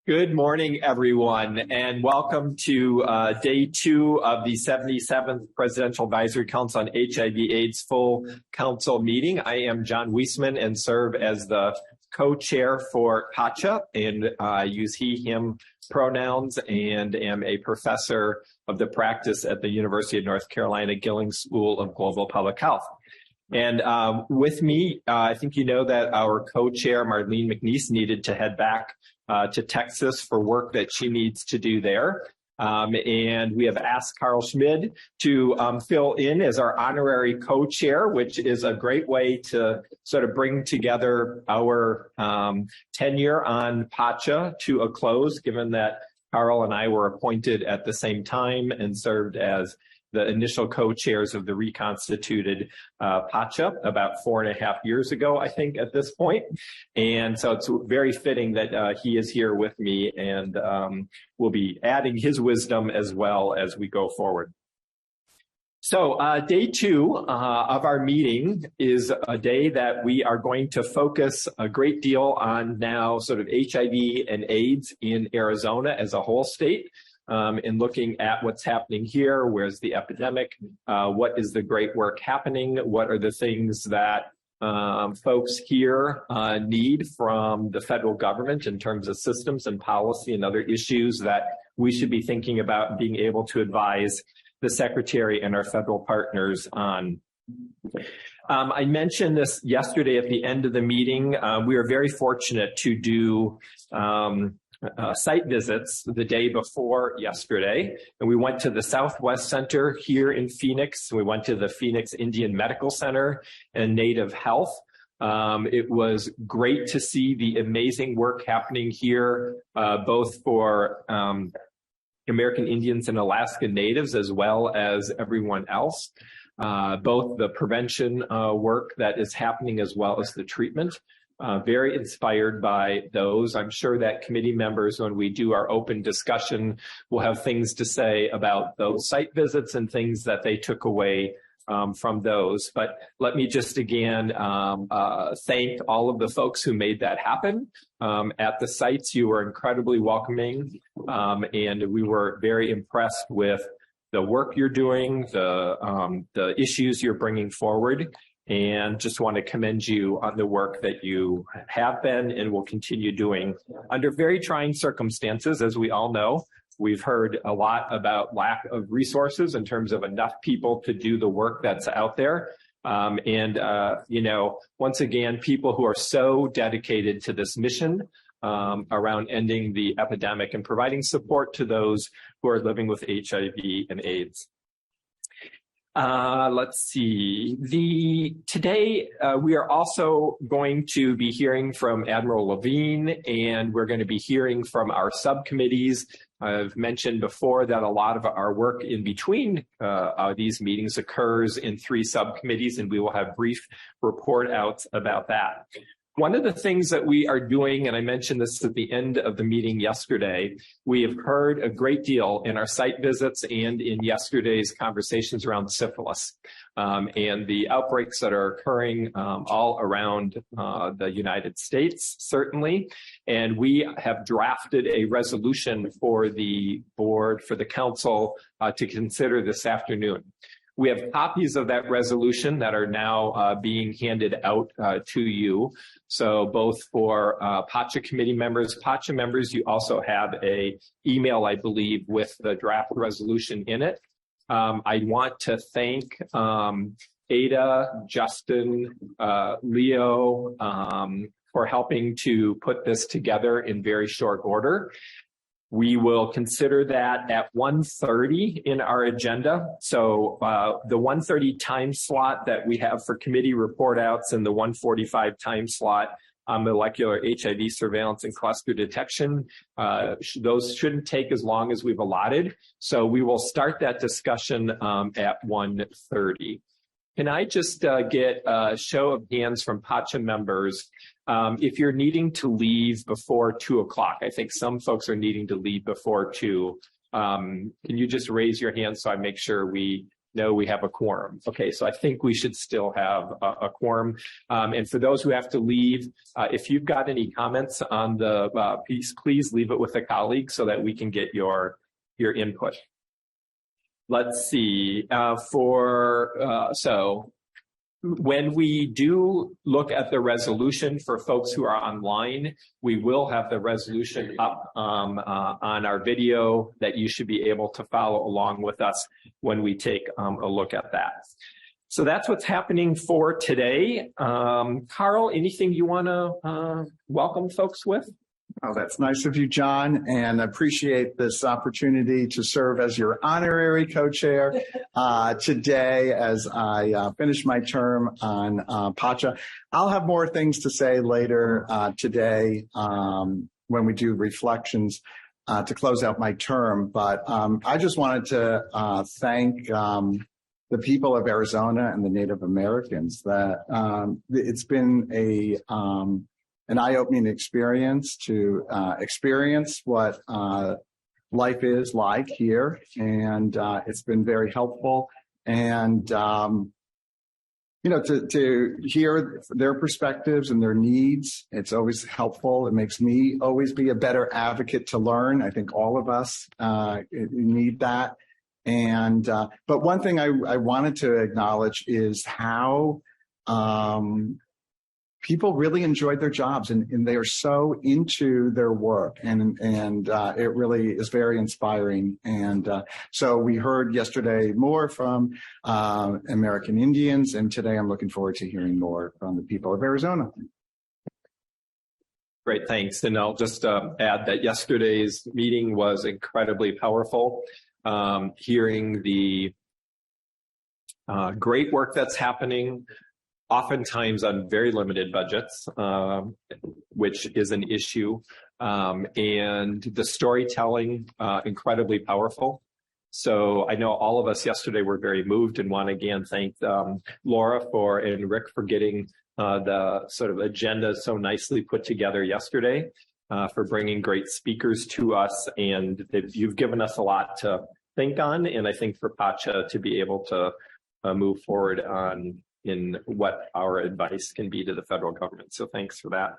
Good morning, everyone, and welcome to day 2 of the 77th Presidential Advisory Council on HIV/AIDS Full Council meeting. I am John Weisman and serve as the co-chair for PACHA, and use he, him pronouns, and am a professor of the practice at the University of North Carolina Gillings School of Global Public Health. And with me, I think you know that our co-chair, Marlene McNeese, needed to head back to Texas for work that she needs to do there. And we have asked Carl Schmid to fill in as our honorary co-chair, which is a great way to sort of bring together our tenure on PACHA to a close, given that Carl and I were appointed at the same time and served as the initial co-chairs of the reconstituted PACHA about 4.5 years ago, I think, at this point. And so it's very fitting that he is here with me, and will be adding his wisdom as well as we go forward. So day 2 of our meeting is a day that we are going to focus a great deal on now sort of HIV and AIDS in Arizona as a whole state. In looking at what's happening here, where's the epidemic, what is the great work happening, what are the things that folks here need from the federal government in terms of systems and policy and other issues that we should be thinking about being able to advise the Secretary and our federal partners on. I mentioned this yesterday at the end of the meeting. We are very fortunate to do site visits the day before yesterday, and we went to the Southwest Center here in Phoenix. We went to the Phoenix Indian Medical Center and Native Health. It was great to see the amazing work happening here, both for American Indians and Alaska Natives, as well as everyone else. Both the prevention work that is happening as well as the treatment. Very inspired by those. I'm sure that committee members, when we do our open discussion, will have things to say about those site visits and things that they took away from those. But let me just again thank all of the folks who made that happen. At the sites, you were incredibly welcoming, and we were very impressed with the work you're doing, the issues you're bringing forward. And just want to commend you on the work that you have been and will continue doing under very trying circumstances. As we all know, we've heard a lot about lack of resources in terms of enough people to do the work that's out there. You know, once again, people who are so dedicated to this mission around ending the epidemic and providing support to those who are living with HIV and AIDS. Let's see. Today, we are also going to be hearing from Admiral Levine, and we're going to be hearing from our subcommittees. I've mentioned before that a lot of our work in between these meetings occurs in 3 subcommittees, and we will have brief report outs about that. One of the things that we are doing, and I mentioned this at the end of the meeting yesterday, we have heard a great deal in our site visits and in yesterday's conversations around syphilis and the outbreaks that are occurring all around the United States, certainly. And we have drafted a resolution for the board, for the council to consider this afternoon. We have copies of that resolution that are now being handed out to you. So both for PACHA committee members, PACHA members, you also have a email, I believe, with the draft resolution in it. I want to thank Ada, Justin, Leo for helping to put this together in very short order. We will consider that at 1:30 in our agenda. So the 1:30 time slot that we have for committee report outs and the 1:45 time slot on molecular HIV surveillance and cluster detection, those shouldn't take as long as we've allotted. So we will start that discussion at 1:30. Can I just get a show of hands from PACHA members if you're needing to leave before 2 o'clock? I think some folks are needing to leave before 2. Can you just raise your hand so I make sure we No, we have a quorum. Okay, so I think we should still have a quorum. And for those who have to leave, if you've got any comments on the piece, please leave it with a colleague so that we can get your input. Let's see. So when we do look at the resolution for folks who are online, we will have the resolution up on our video that you should be able to follow along with us when we take a look at that. So that's what's happening for today. Carl, anything you want to welcome folks with? Oh, that's nice of you, John, and I appreciate this opportunity to serve as your honorary co-chair today as I finish my term on PACHA. I'll have more things to say later today when we do reflections to close out my term, but I just wanted to thank the people of Arizona and the Native Americans. That it's been an eye-opening experience to experience what life is like here, and it's been very helpful. And you know, to hear their perspectives and their needs, it's always helpful. It makes me always be a better advocate to learn. I think all of us need that. And but one thing I wanted to acknowledge is how people really enjoyed their jobs, and they are so into their work, and it really is very inspiring. And so we heard yesterday more from American Indians, and today I'm looking forward to hearing more from the people of Arizona. Great, thanks. And I'll just add that yesterday's meeting was incredibly powerful. Hearing the great work that's happening, oftentimes on very limited budgets, which is an issue, and the storytelling, incredibly powerful. So I know all of us yesterday were very moved, and want to again thank Laura and Rick for getting the sort of agenda so nicely put together yesterday, for bringing great speakers to us, and you've given us a lot to think on, and I think for PACHA to be able to move forward on in what our advice can be to the federal government. So thanks for that.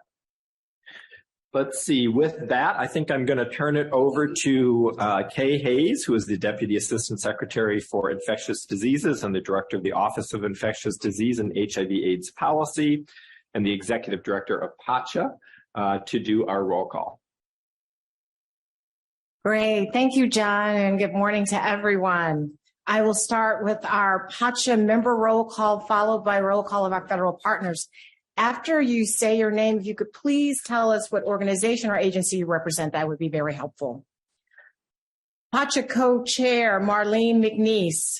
Let's see, with that, I think I'm going to turn it over to Kay Hayes, who is the Deputy Assistant Secretary for Infectious Diseases and the Director of the Office of Infectious Disease and HIV/AIDS Policy, and the Executive Director of PACHA, to do our roll call. Great, thank you, John, and good morning to everyone. I will start with our PACHA member roll call, followed by roll call of our federal partners. After you say your name, if you could please tell us what organization or agency you represent, that would be very helpful. PACHA co-chair, Marlene McNeese.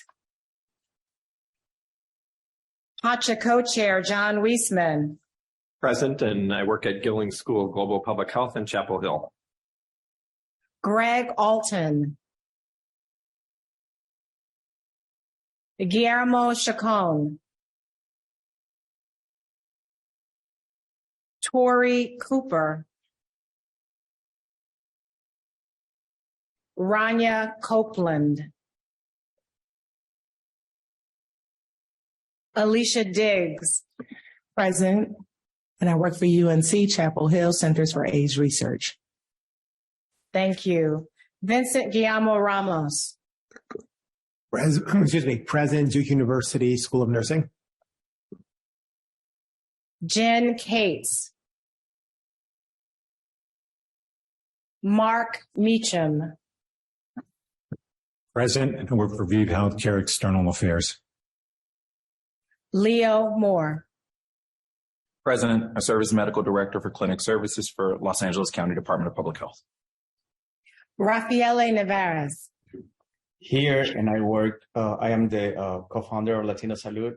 PACHA co-chair, John Weisman. Present, and I work at Gilling School of Global Public Health in Chapel Hill. Greg Alton. Guillermo Chacon. Tori Cooper. Rania Copeland. Alicia Diggs. Present, and I work for UNC Chapel Hill Centers for AIDS Research. Thank you. Vincent Guillermo Ramos. Present, Duke University School of Nursing. Jen Cates. Mark Meacham. Present, and work for ViiV Healthcare External Affairs. Leo Moore. Present, I serve as Medical Director for Clinic Services for Los Angeles County Department of Public Health. Rafaele Nevarez. Here, and I work, I am the co-founder of Latino Salud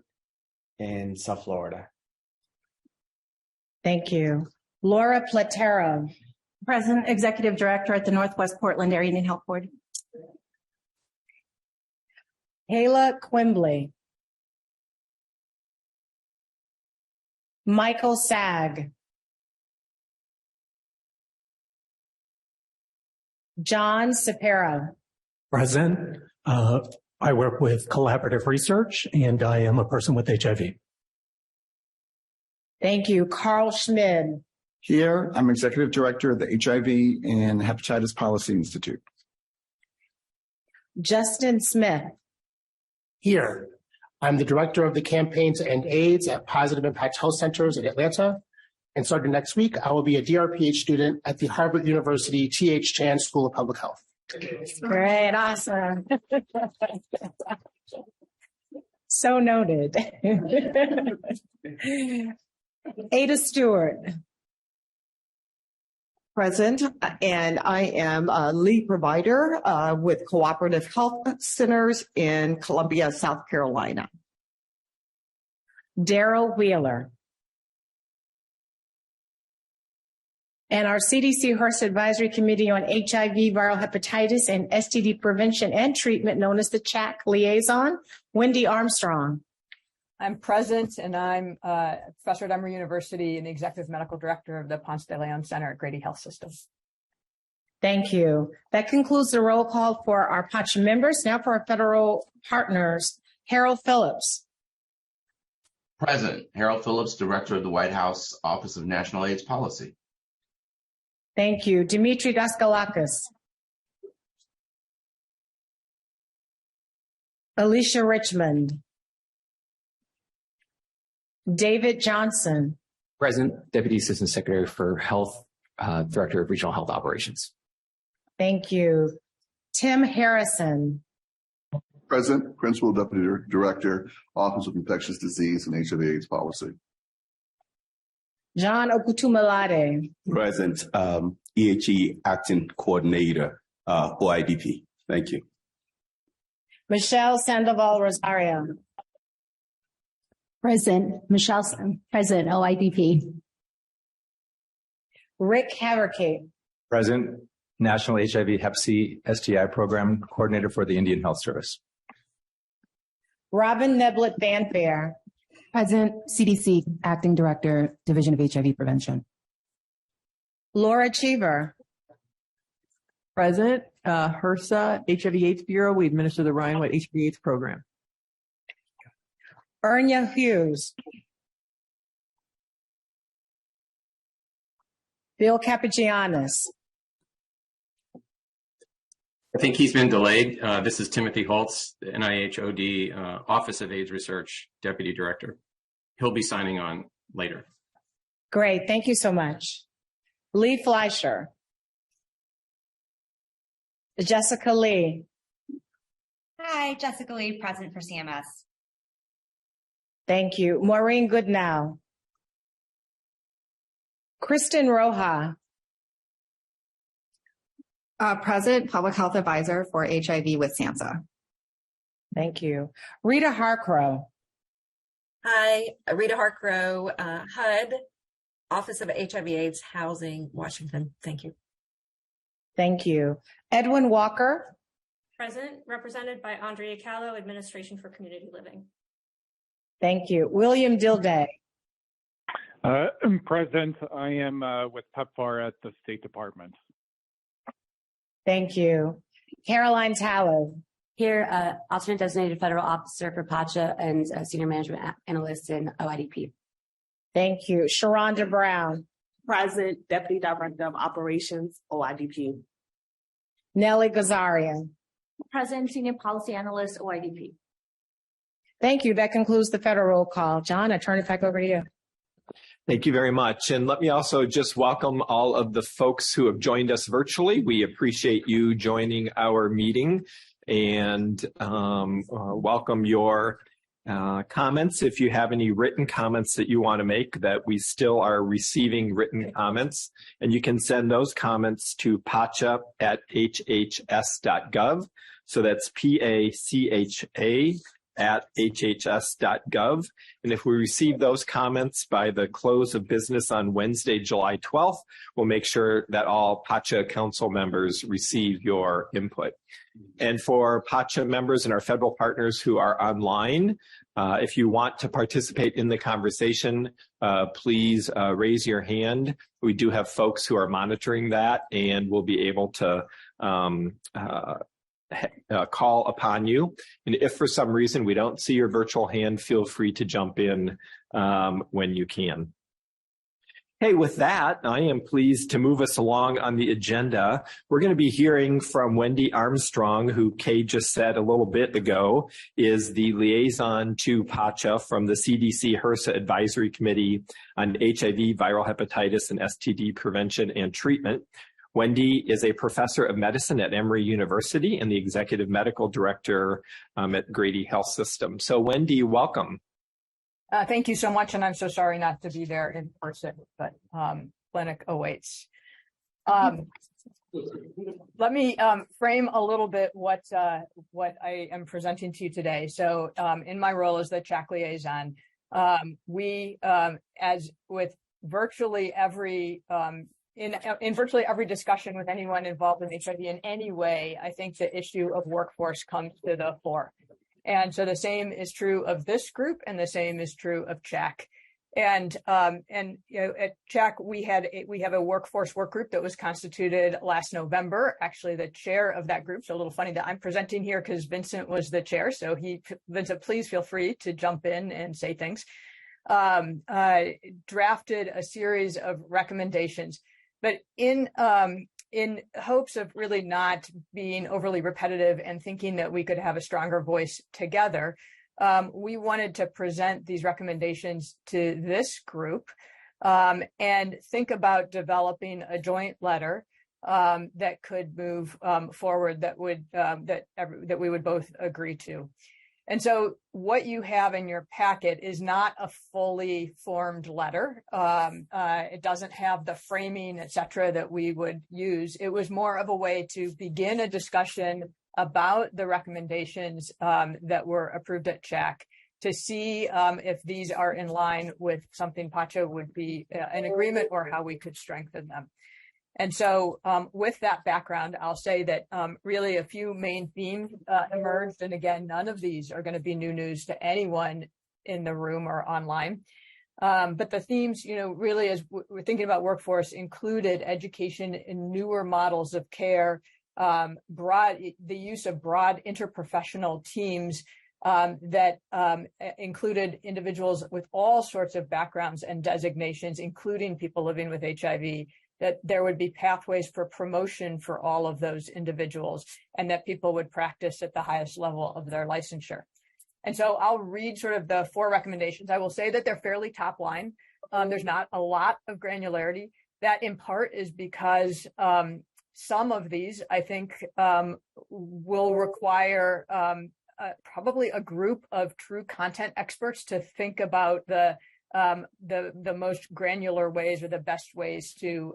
in South Florida. Thank you. Laura Platero. Present, Executive Director at the Northwest Portland Area Indian Health Board. Kayla Quimbley. Michael Sag. John Sapero. Present, I work with collaborative research, and I am a person with HIV. Thank you. Carl Schmid. Here, I'm Executive Director of the HIV and Hepatitis Policy Institute. Justin Smith. Here, I'm the Director of the Campaign to End AIDS at Positive Impact Health Centers in Atlanta. And starting next week, I will be a DRPH student at the Harvard University T.H. Chan School of Public Health. Great. Awesome. So noted. Ada Stewart. Present, and I am a lead provider with Cooperative Health Centers in Columbia, South Carolina. Daryl Wheeler. And our CDC HRSA Advisory Committee on HIV, viral hepatitis, and STD prevention and treatment, known as the CHAC liaison, Wendy Armstrong. I'm present, and I'm a professor at Emory University and the executive medical director of the Ponce de Leon Center at Grady Health System. Thank you. That concludes the roll call for our PACHA members. Now for our federal partners, Harold Phillips. Present. Harold Phillips, Director of the White House Office of National AIDS Policy. Thank you. Dimitri Daskalakis. Alicia Richmond. David Johnson. Present. Deputy Assistant Secretary for Health, Director of Regional Health Operations. Thank you. Tim Harrison. Present. Principal Deputy Director, Office of Infectious Disease and HIV/AIDS Policy. John Okutumalade. Present. EHE Acting Coordinator, OIDP. Thank you. Michelle Sandoval Rosario. Present. Michelle, present. OIDP. Rick Haverkey. Present. National HIV Hep C STI Program Coordinator for the Indian Health Service. Robin Neblett Fanfare. Present. CDC Acting Director, Division of HIV Prevention. Laura Cheever. Present. HRSA HIV/AIDS Bureau. We administer the Ryan White HIV/AIDS program. Ernia Hughes. Bill Capagianis. I think he's been delayed. This is Timothy Holtz, the NIH-OD Office of AIDS Research Deputy Director. He'll be signing on later. Great. Thank you so much. Lee Fleischer. Jessica Lee. Hi, Jessica Lee, present for CMS. Thank you. Maureen Goodnow. Kristen Roja. Present, Public Health Advisor for HIV with SAMHSA. Thank you. Rita Harcrow. Hi, Rita Harcrow, HUD, Office of HIV/AIDS Housing, Washington. Thank you. Thank you. Edwin Walker. Present, represented by Andrea Callow, Administration for Community Living. Thank you. William Dilday. Present. I am with PEPFAR at the State Department. Thank you. Caroline Tallow. Here, alternate designated federal officer for PACHA and senior management analyst in OIDP. Thank you. Sharonda Brown. Present, Deputy Director of Operations, OIDP. Nellie Gazarian. Present, Senior Policy Analyst, OIDP. Thank you. That concludes the federal roll call. John, I turn it back over to you. Thank you very much. And let me also just welcome all of the folks who have joined us virtually. We appreciate you joining our meeting and welcome your comments. If you have any written comments that you want to make, that we still are receiving written comments, and you can send those comments to PACHA at HHS.gov. So that's PACHA at HHS.gov. And if we receive those comments by the close of business on Wednesday, July 12th, we'll make sure that all PACHA council members receive your input. And for PACHA members and our federal partners who are online, if you want to participate in the conversation, please raise your hand. We do have folks who are monitoring that, and we'll be able to call upon you. And if for some reason we don't see your virtual hand, feel free to jump in when you can. Hey, with that, I am pleased to move us along on the agenda. We're going to be hearing from Wendy Armstrong, who Kay just said a little bit ago is the liaison to PACHA from the CDC HRSA Advisory Committee on HIV, viral hepatitis, and STD prevention and treatment. Wendy is a professor of medicine at Emory University and the executive medical director at Grady Health System. So Wendy, welcome. Thank you so much, and I'm so sorry not to be there in person, but clinic awaits. Let me frame a little bit what I am presenting to you today. So in my role as the CHAC liaison, we, as with virtually every in virtually every discussion with anyone involved in HIV in any way, I think the issue of workforce comes to the fore. And so the same is true of this group, and the same is true of CHAC. And you know, at CHAC we have a workforce work group that was constituted last November. Actually, the chair of that group. So a little funny that I'm presenting here because Vincent was the chair. So Vincent, please feel free to jump in and say things. Drafted a series of recommendations, but in hopes of really not being overly repetitive and thinking that we could have a stronger voice together, we wanted to present these recommendations to this group and think about developing a joint letter that could move forward that we would both agree to. And so what you have in your packet is not a fully formed letter. It doesn't have the framing, et cetera, that we would use. It was more of a way to begin a discussion about the recommendations that were approved at CHAC to see if these are in line with something PACHA would be in agreement or how we could strengthen them. And so with that background, I'll say that really a few main themes emerged. And again, none of these are going to be new news to anyone in the room or online. But the themes, you know, really as we're thinking about workforce included education in newer models of care, the use of broad interprofessional teams that included individuals with all sorts of backgrounds and designations, including people living with HIV, that there would be pathways for promotion for all of those individuals, and that people would practice at the highest level of their licensure. And so I'll read sort of the 4 recommendations. I will say that they're fairly top line. There's not a lot of granularity. That in part is because some of these, I think, will require probably a group of true content experts to think about the most granular ways or the best ways to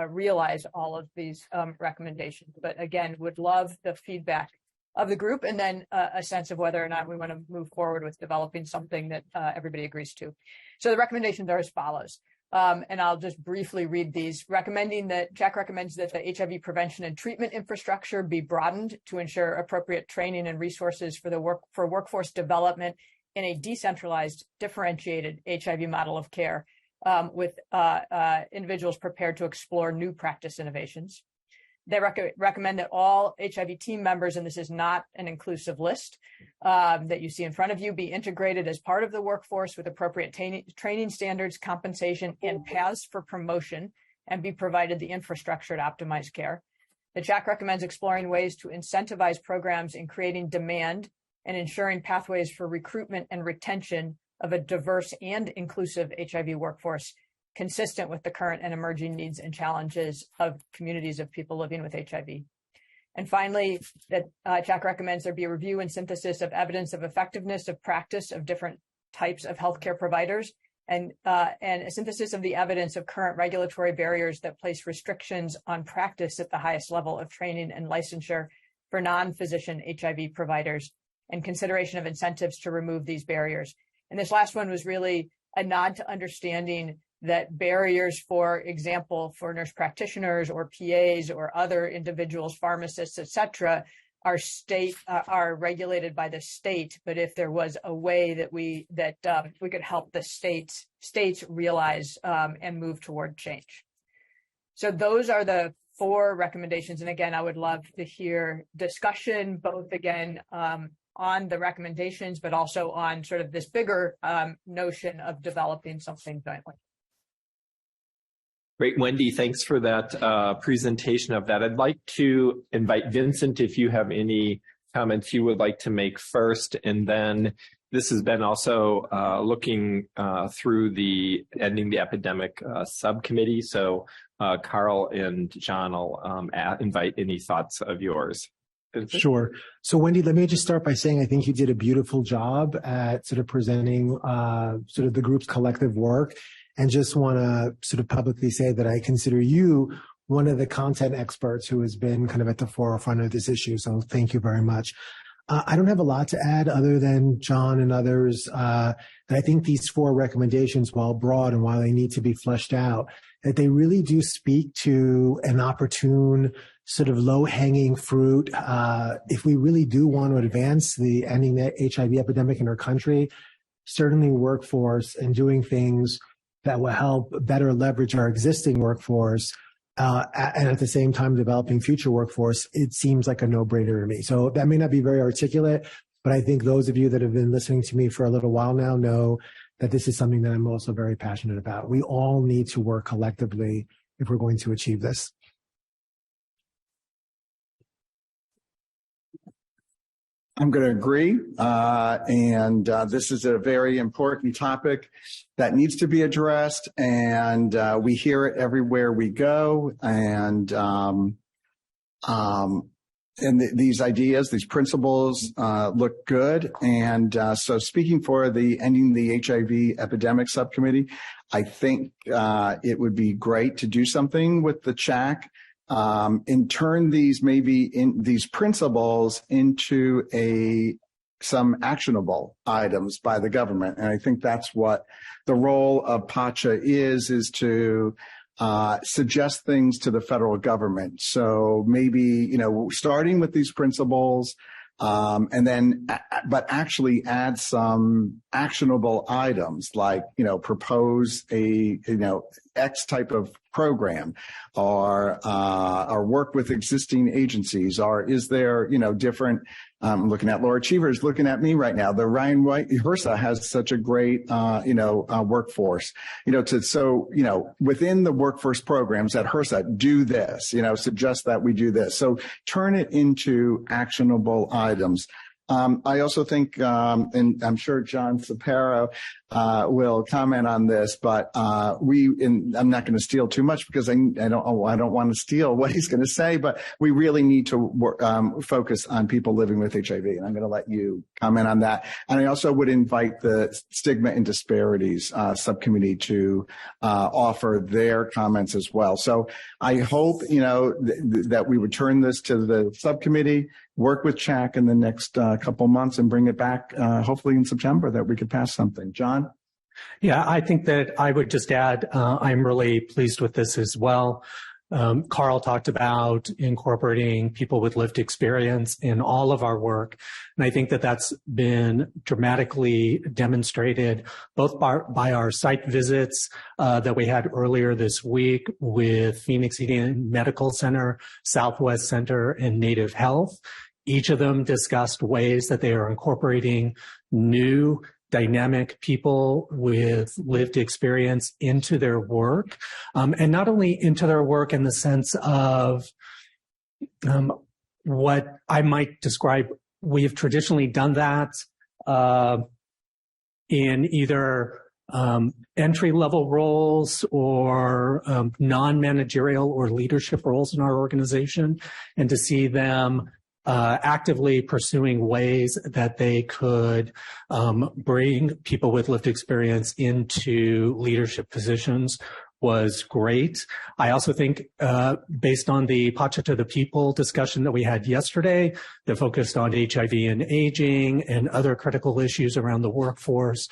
realize all of these recommendations. But again, would love the feedback of the group and then a sense of whether or not we want to move forward with developing something that everybody agrees to. So the recommendations are as follows. And I'll just briefly read these. CHAC recommends that the HIV prevention and treatment infrastructure be broadened to ensure appropriate training and resources for workforce development in a decentralized, differentiated HIV model of care with individuals prepared to explore new practice innovations. They recommend that all HIV team members, and this is not an inclusive list that you see in front of you, be integrated as part of the workforce with appropriate training standards, compensation, and paths for promotion, and be provided the infrastructure to optimize care. The CHAC recommends exploring ways to incentivize programs in creating demand and ensuring pathways for recruitment and retention of a diverse and inclusive HIV workforce, consistent with the current and emerging needs and challenges of communities of people living with HIV. And finally, that CHAC recommends there be a review and synthesis of evidence of effectiveness of practice of different types of healthcare providers, and a synthesis of the evidence of current regulatory barriers that place restrictions on practice at the highest level of training and licensure for non-physician HIV providers, and consideration of incentives to remove these barriers. And this last one was really a nod to understanding that barriers, for example, for nurse practitioners or PAs or other individuals, pharmacists, et cetera, are regulated by the state. But if there was a way that we could help the states realize and move toward change. So those are the 4 recommendations. And again, I would love to hear discussion, both again, on the recommendations, but also on sort of this bigger notion of developing something jointly. Great, Wendy, thanks for that presentation of that. I'd like to invite Vincent if you have any comments you would like to make first, and then this has been also looking through the Ending the Epidemic subcommittee. So Carl and John, I'll invite any thoughts of yours. Sure. So Wendy, let me just start by saying I think you did a beautiful job at sort of presenting sort of the group's collective work, and just want to sort of publicly say that I consider you one of the content experts who has been kind of at the forefront of this issue. So thank you very much. I don't have a lot to add other than John and others. That I think these 4 recommendations, while broad and while they need to be fleshed out, that they really do speak to an opportune sort of low-hanging fruit. If we really do want to advance the ending the HIV epidemic in our country, certainly workforce and doing things that will help better leverage our existing workforce, and at the same time developing future workforce, it seems like a no-brainer to me. So that may not be very articulate, but I think those of you that have been listening to me for a little while now know that this is something that I'm also very passionate about. We all need to work collectively if we're going to achieve this. I'm going to agree. This is a very important topic that needs to be addressed. And we hear it everywhere we go. These ideas, these principles look good. So speaking for the Ending the HIV Epidemic Subcommittee, I think it would be great to do something with the CHAC and turn these these principles into some actionable items by the government. And I think that's what the role of PACHA is to suggest things to the federal government. So maybe, starting with these principles, but actually add some actionable items like, propose a, X type of program or work with existing agencies, or is there, different, I'm looking at Laura Cheever's looking at me right now. The Ryan White HRSA has such a great, workforce, within the workforce programs at HRSA, do this, suggest that we do this. So turn it into actionable items. I also think, and I'm sure John Saparo will comment on this, but I'm not going to steal too much because I don't want to steal what he's going to say, but we really need to focus on people living with HIV, and I'm going to let you comment on that. And I also would invite the Stigma and Disparities subcommittee to offer their comments as well. So I hope that we would turn this to the subcommittee, work with CHAC in the next couple months, and bring it back hopefully in September that we could pass something. John? Yeah, I think that I would just add, I'm really pleased with this as well. Carl talked about incorporating people with lived experience in all of our work. And I think that that's been dramatically demonstrated both by our site visits that we had earlier this week with Phoenix Indian Medical Center, Southwest Center, and Native Health. Each of them discussed ways that they are incorporating new dynamic people with lived experience into their work, and not only into their work in the sense of what I might describe, we have traditionally done that in either entry-level roles or non-managerial or leadership roles in our organization, and to see them actively pursuing ways that they could bring people with lived experience into leadership positions was great. I also think based on the PACHA to the People discussion that we had yesterday that focused on HIV and aging and other critical issues around the workforce,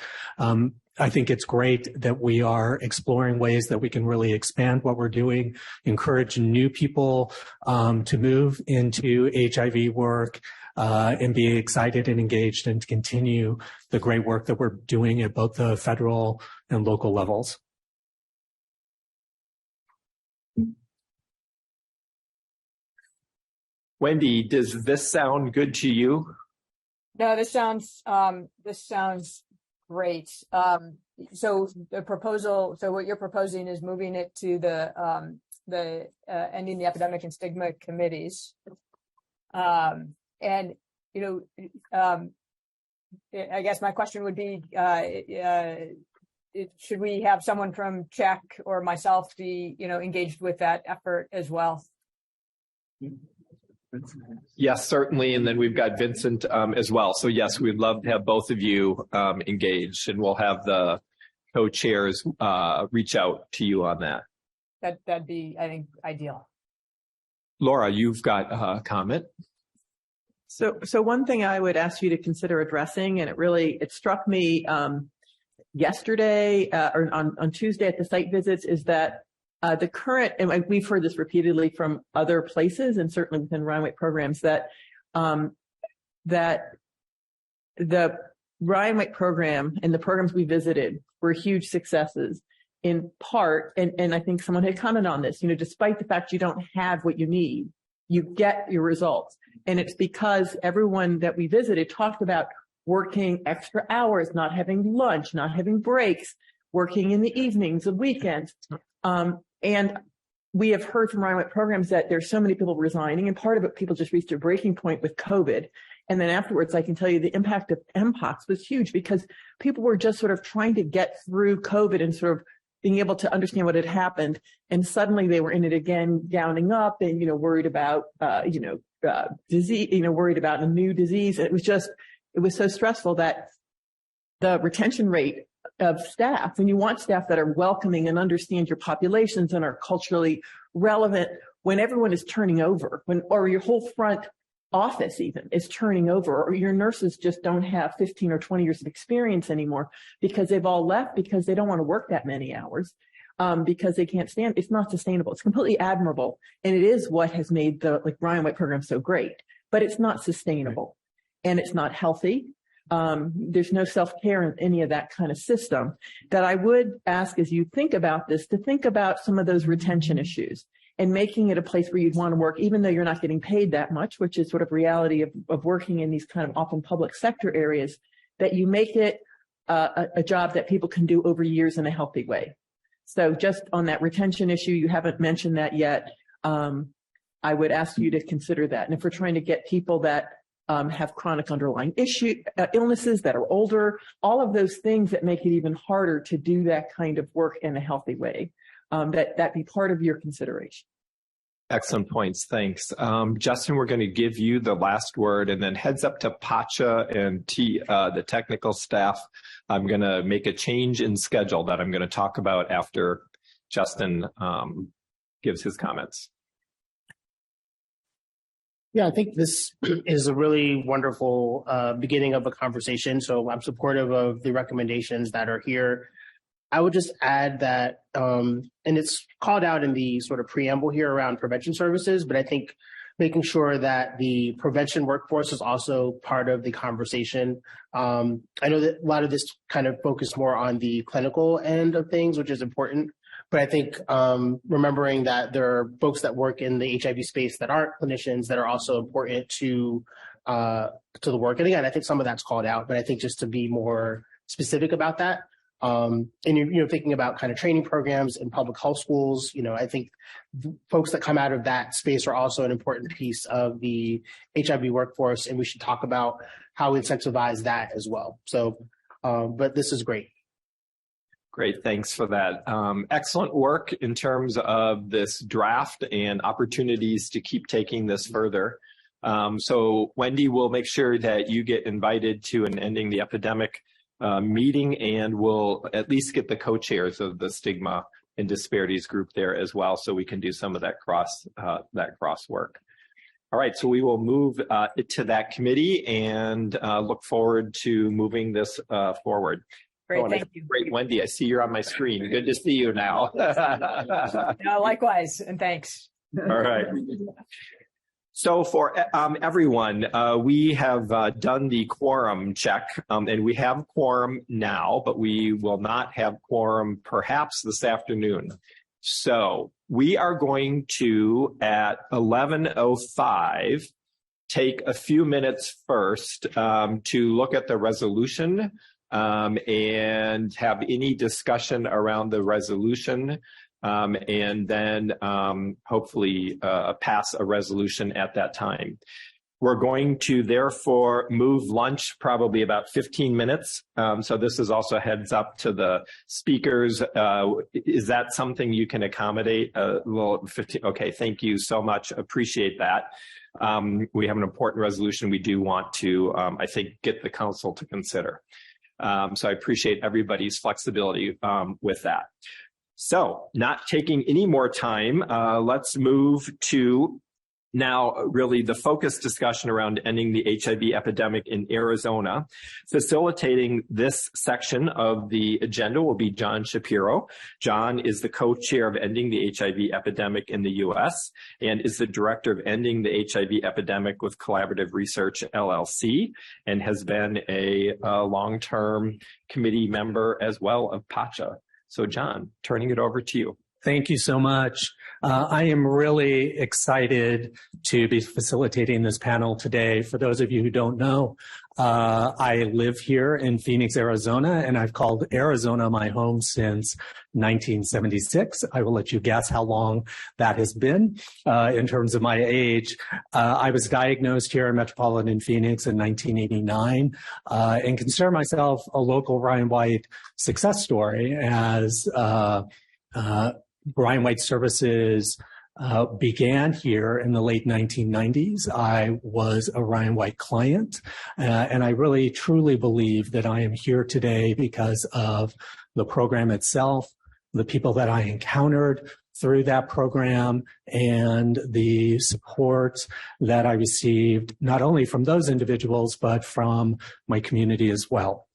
I think it's great that we are exploring ways that we can really expand what we're doing, encourage new people to move into HIV work, and be excited and engaged and to continue the great work that we're doing at both the federal and local levels. Wendy, does this sound good to you? No, this sounds great. So the proposal, so what you're proposing is moving it to the ending the epidemic and stigma committees. And, you know, I guess my question would be, should we have someone from CHEC or myself be, you know, engaged with that effort as well? Yes, certainly. And then we've got Vincent as well. So yes, we'd love to have both of you engaged, and we'll have the co-chairs reach out to you on that. That'd be, I think, ideal. Laura, you've got a comment. So one thing I would ask you to consider addressing, and it struck me yesterday or on Tuesday at the site visits, is that the current, and we've heard this repeatedly from other places and certainly within Ryan White programs, that that the Ryan White program and the programs we visited were huge successes in part, and I think someone had commented on this, you know, despite the fact you don't have what you need, you get your results. And it's because everyone that we visited talked about working extra hours, not having lunch, not having breaks, working in the evenings, the weekends. And we have heard from Ryan White programs that there's so many people resigning, and part of it, people just reached a breaking point with COVID. And then afterwards, I can tell you the impact of MPOX was huge because people were just sort of trying to get through COVID and sort of being able to understand what had happened. And suddenly they were in it again, gowning up and, you know, worried about, disease, you know, worried about a new disease. And it was so stressful that the retention rate of staff, when you want staff that are welcoming and understand your populations and are culturally relevant, when everyone is turning over, or your whole front office even is turning over, or your nurses just don't have 15 or 20 years of experience anymore because they've all left because they don't want to work that many hours, because they can't stand, it's not sustainable. It's completely admirable. And it is what has made the Ryan White program so great, but it's not sustainable and it's not healthy. There's no self-care in any of that kind of system. That I would ask, as you think about this, to think about some of those retention issues and making it a place where you'd want to work, even though you're not getting paid that much, which is sort of reality of working in these kind of often public sector areas, that you make it a job that people can do over years in a healthy way. So just on that retention issue, you haven't mentioned that yet. I would ask you to consider that. And if we're trying to get people that have chronic underlying illnesses, that are older, all of those things that make it even harder to do that kind of work in a healthy way, that be part of your consideration. Excellent points. Thanks. Justin, we're going to give you the last word, and then heads up to PACHA and the technical staff. I'm going to make a change in schedule that I'm going to talk about after Justin gives his comments. Yeah, I think this is a really wonderful beginning of a conversation. So I'm supportive of the recommendations that are here. I would just add that, and it's called out in the sort of preamble here around prevention services, but I think making sure that the prevention workforce is also part of the conversation. I know that a lot of this kind of focused more on the clinical end of things, which is important. But I think remembering that there are folks that work in the HIV space that aren't clinicians that are also important to the work. And again, I think some of that's called out, but I think just to be more specific about that. And you're thinking about kind of training programs in public health schools. You know, I think folks that come out of that space are also an important piece of the HIV workforce, and we should talk about how we incentivize that as well. So, but this is great. Great, thanks for that. Excellent work in terms of this draft and opportunities to keep taking this further. So Wendy will make sure that you get invited to an Ending the Epidemic meeting, and we'll at least get the co-chairs of the Stigma and Disparities group there as well, so we can do some of that cross work. All right, so we will move to that committee and look forward to moving this forward. Great, thank you. Great, Wendy, I see you're on my screen. Good to see you now. No, likewise, and thanks. All right. So for everyone, we have done the quorum check, and we have quorum now, but we will not have quorum perhaps this afternoon. So we are going to, at 11:05, take a few minutes first to look at the resolution and have any discussion around the resolution, and then hopefully pass a resolution at that time. We're going to therefore move lunch probably about 15 minutes. So this is also a heads up to the speakers. Is that something you can accommodate? Well, 15. Okay, thank you so much. Appreciate that. We have an important resolution we do want to, I think, get the council to consider. So I appreciate everybody's flexibility with that. So not taking any more time, let's move to now really the focused discussion around ending the HIV epidemic in Arizona. Facilitating this section of the agenda will be John Shapiro. John is the co-chair of Ending the HIV Epidemic in the U.S. and is the director of Ending the HIV Epidemic with Collaborative Research, LLC, and has been a long-term committee member as well of PACHA. So John, turning it over to you. Thank you so much. I am really excited to be facilitating this panel today. For those of you who don't know, I live here in Phoenix, Arizona, and I've called Arizona my home since 1976. I will let you guess how long that has been in terms of my age. I was diagnosed here in metropolitan Phoenix in 1989 and consider myself a local Ryan White success story as Ryan White Services began here in the late 1990s. I was a Ryan White client, and I really truly believe that I am here today because of the program itself, the people that I encountered through that program, and the support that I received not only from those individuals, but from my community as well.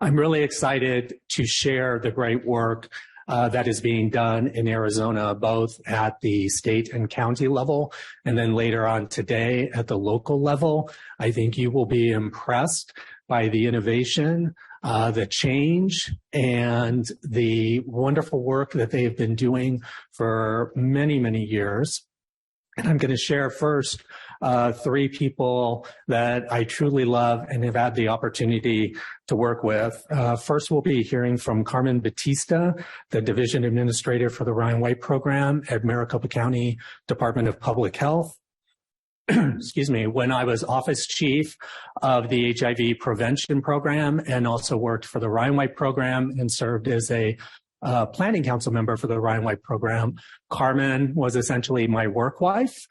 I'm really excited to share the great work that is being done in Arizona, both at the state and county level, and then later on today at the local level. I think you will be impressed by the innovation, the change, and the wonderful work that they have been doing for many, many years. And I'm going to share first three people that I truly love and have had the opportunity to work with. First, we'll be hearing from Carmen Batista, the Division Administrator for the Ryan White Program at Maricopa County Department of Public Health. Excuse me, when I was office chief of the HIV prevention program and also worked for the Ryan White Program and served as a planning council member for the Ryan White Program. Carmen was essentially my work wife.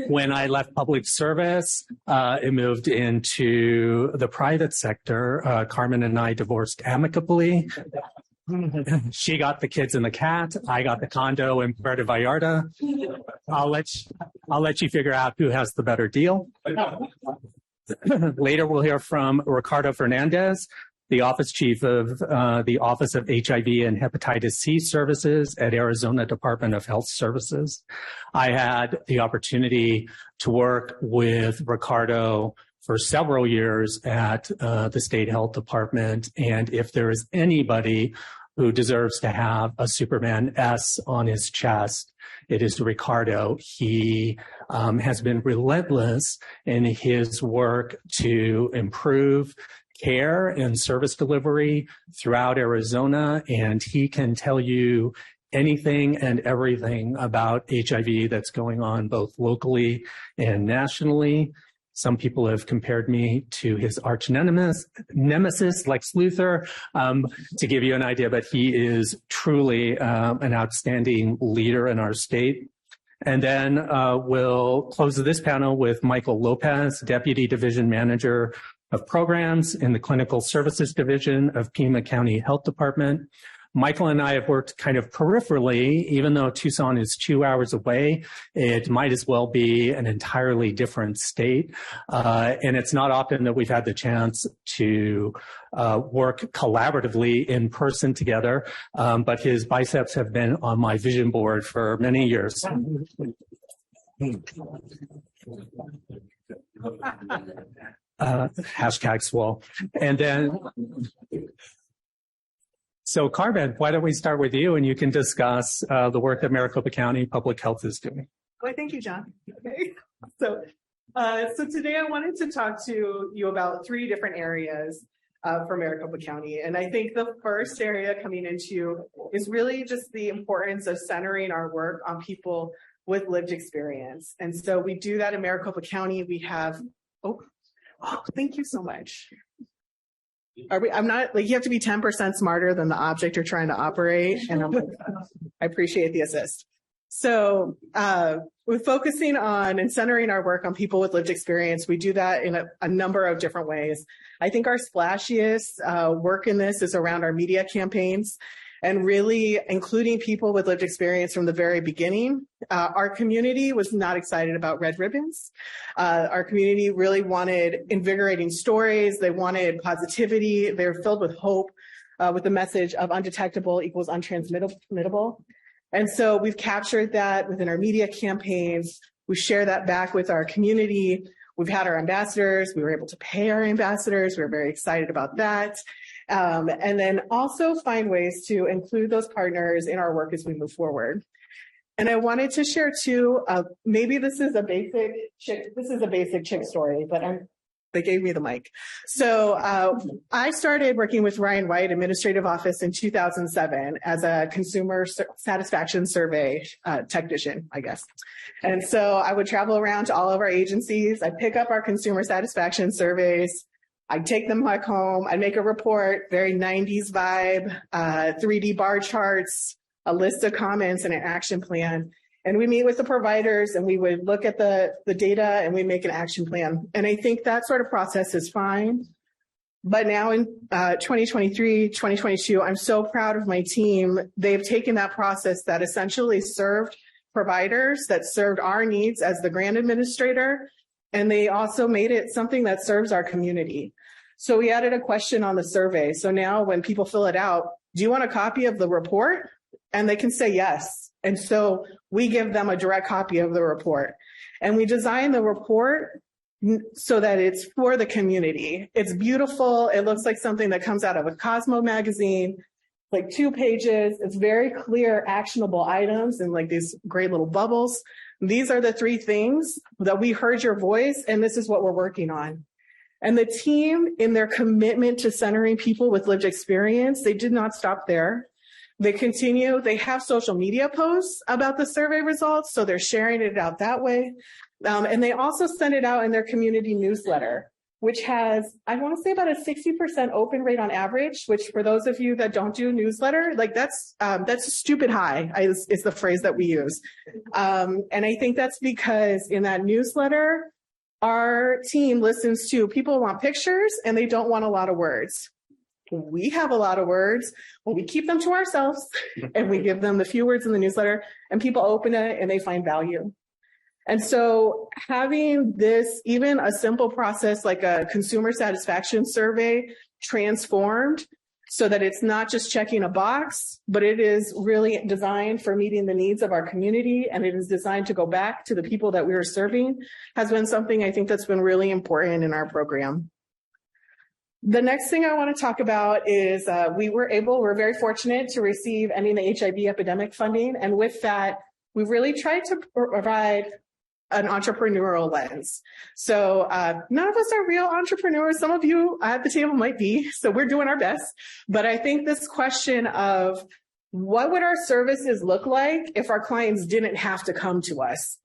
When I left public service and moved into the private sector, Carmen and I divorced amicably. She got the kids and the cat. I got the condo in Puerto Vallarta. I'll let you figure out who has the better deal. Later, we'll hear from Ricardo Fernandez, the office chief of the Office of HIV and Hepatitis C Services at Arizona Department of Health Services. I had the opportunity to work with Ricardo for several years at the State Health Department, and if there is anybody who deserves to have a Superman S on his chest, it is Ricardo. He has been relentless in his work to improve care and service delivery throughout Arizona, and he can tell you anything and everything about HIV that's going on both locally and nationally. Some people have compared me to his arch nemesis, Lex Luthor, to give you an idea, but he is truly an outstanding leader in our state. And then we'll close this panel with Michael Lopez, Deputy Division Manager of Programs in the Clinical Services Division of Pima County Health Department. Michael and I have worked kind of peripherally, even though Tucson is 2 hours away, it might as well be an entirely different state. And it's not often that we've had the chance to work collaboratively in person together, but his biceps have been on my vision board for many years. Hashtag swole. And then So Carmen, why don't we start with you and you can discuss the work that Maricopa County Public Health is doing. Well, thank you, John. Okay. So today I wanted to talk to you about 3 different areas for Maricopa County. And I think the first area coming into is really just the importance of centering our work on people with lived experience. And so we do that in Maricopa County. We have, thank you so much. I'm not like, you have to be 10% smarter than the object you're trying to operate. And I appreciate the assist. So we're focusing on and centering our work on people with lived experience. We do that in a number of different ways. I think our splashiest work in this is around our media campaigns and really including people with lived experience from the very beginning. Our community was not excited about red ribbons. Our community really wanted invigorating stories. They wanted positivity. They were filled with hope with the message of undetectable equals untransmittable. And so we've captured that within our media campaigns. We share that back with our community. We've had our ambassadors. We were able to pay our ambassadors. We were very excited about that. And then also find ways to include those partners in our work as we move forward. And I wanted to share too, maybe this is a basic chick story, but they gave me the mic. So I started working with Ryan White Administrative Office in 2007 as a consumer satisfaction survey technician, I guess. And so I would travel around to all of our agencies. I'd pick up our consumer satisfaction surveys. I'd take them back home. I'd make a report, very 90s vibe, 3D bar charts, a list of comments and an action plan. And we meet with the providers and we would look at the data and we make an action plan. And I think that sort of process is fine. But now in 2023, 2022, I'm so proud of my team. They've taken that process that essentially served providers, that served our needs as the grant administrator, and they also made it something that serves our community. So we added a question on the survey. So now when people fill it out, do you want a copy of the report? And they can say yes. And so we give them a direct copy of the report. And we design the report so that it's for the community. It's beautiful. It looks like something that comes out of a Cosmo magazine, like 2 pages. It's very clear, actionable items and like these great little bubbles. These are the 3 things that we heard your voice, and this is what we're working on. And the team, in their commitment to centering people with lived experience, they did not stop there. They continue, they have social media posts about the survey results, so they're sharing it out that way. And they also send it out in their community newsletter, which has, I want to say about a 60% open rate on average, which for those of you that don't do newsletter, like that's a stupid high is the phrase that we use. And I think that's because in that newsletter, our team listens to people want pictures and they don't want a lot of words. We have a lot of words, but we keep them to ourselves and we give them the few words in the newsletter and people open it and they find value. And so having this, even a simple process like a consumer satisfaction survey transformed so that it's not just checking a box, but it is really designed for meeting the needs of our community and it is designed to go back to the people that we are serving has been something I think that's been really important in our program. The next thing I want to talk about is we're very fortunate to receive Ending the HIV Epidemic funding. And with that, we really tried to provide an entrepreneurial lens. So none of us are real entrepreneurs. Some of you at the table might be, so we're doing our best. But I think this question of what would our services look like if our clients didn't have to come to us?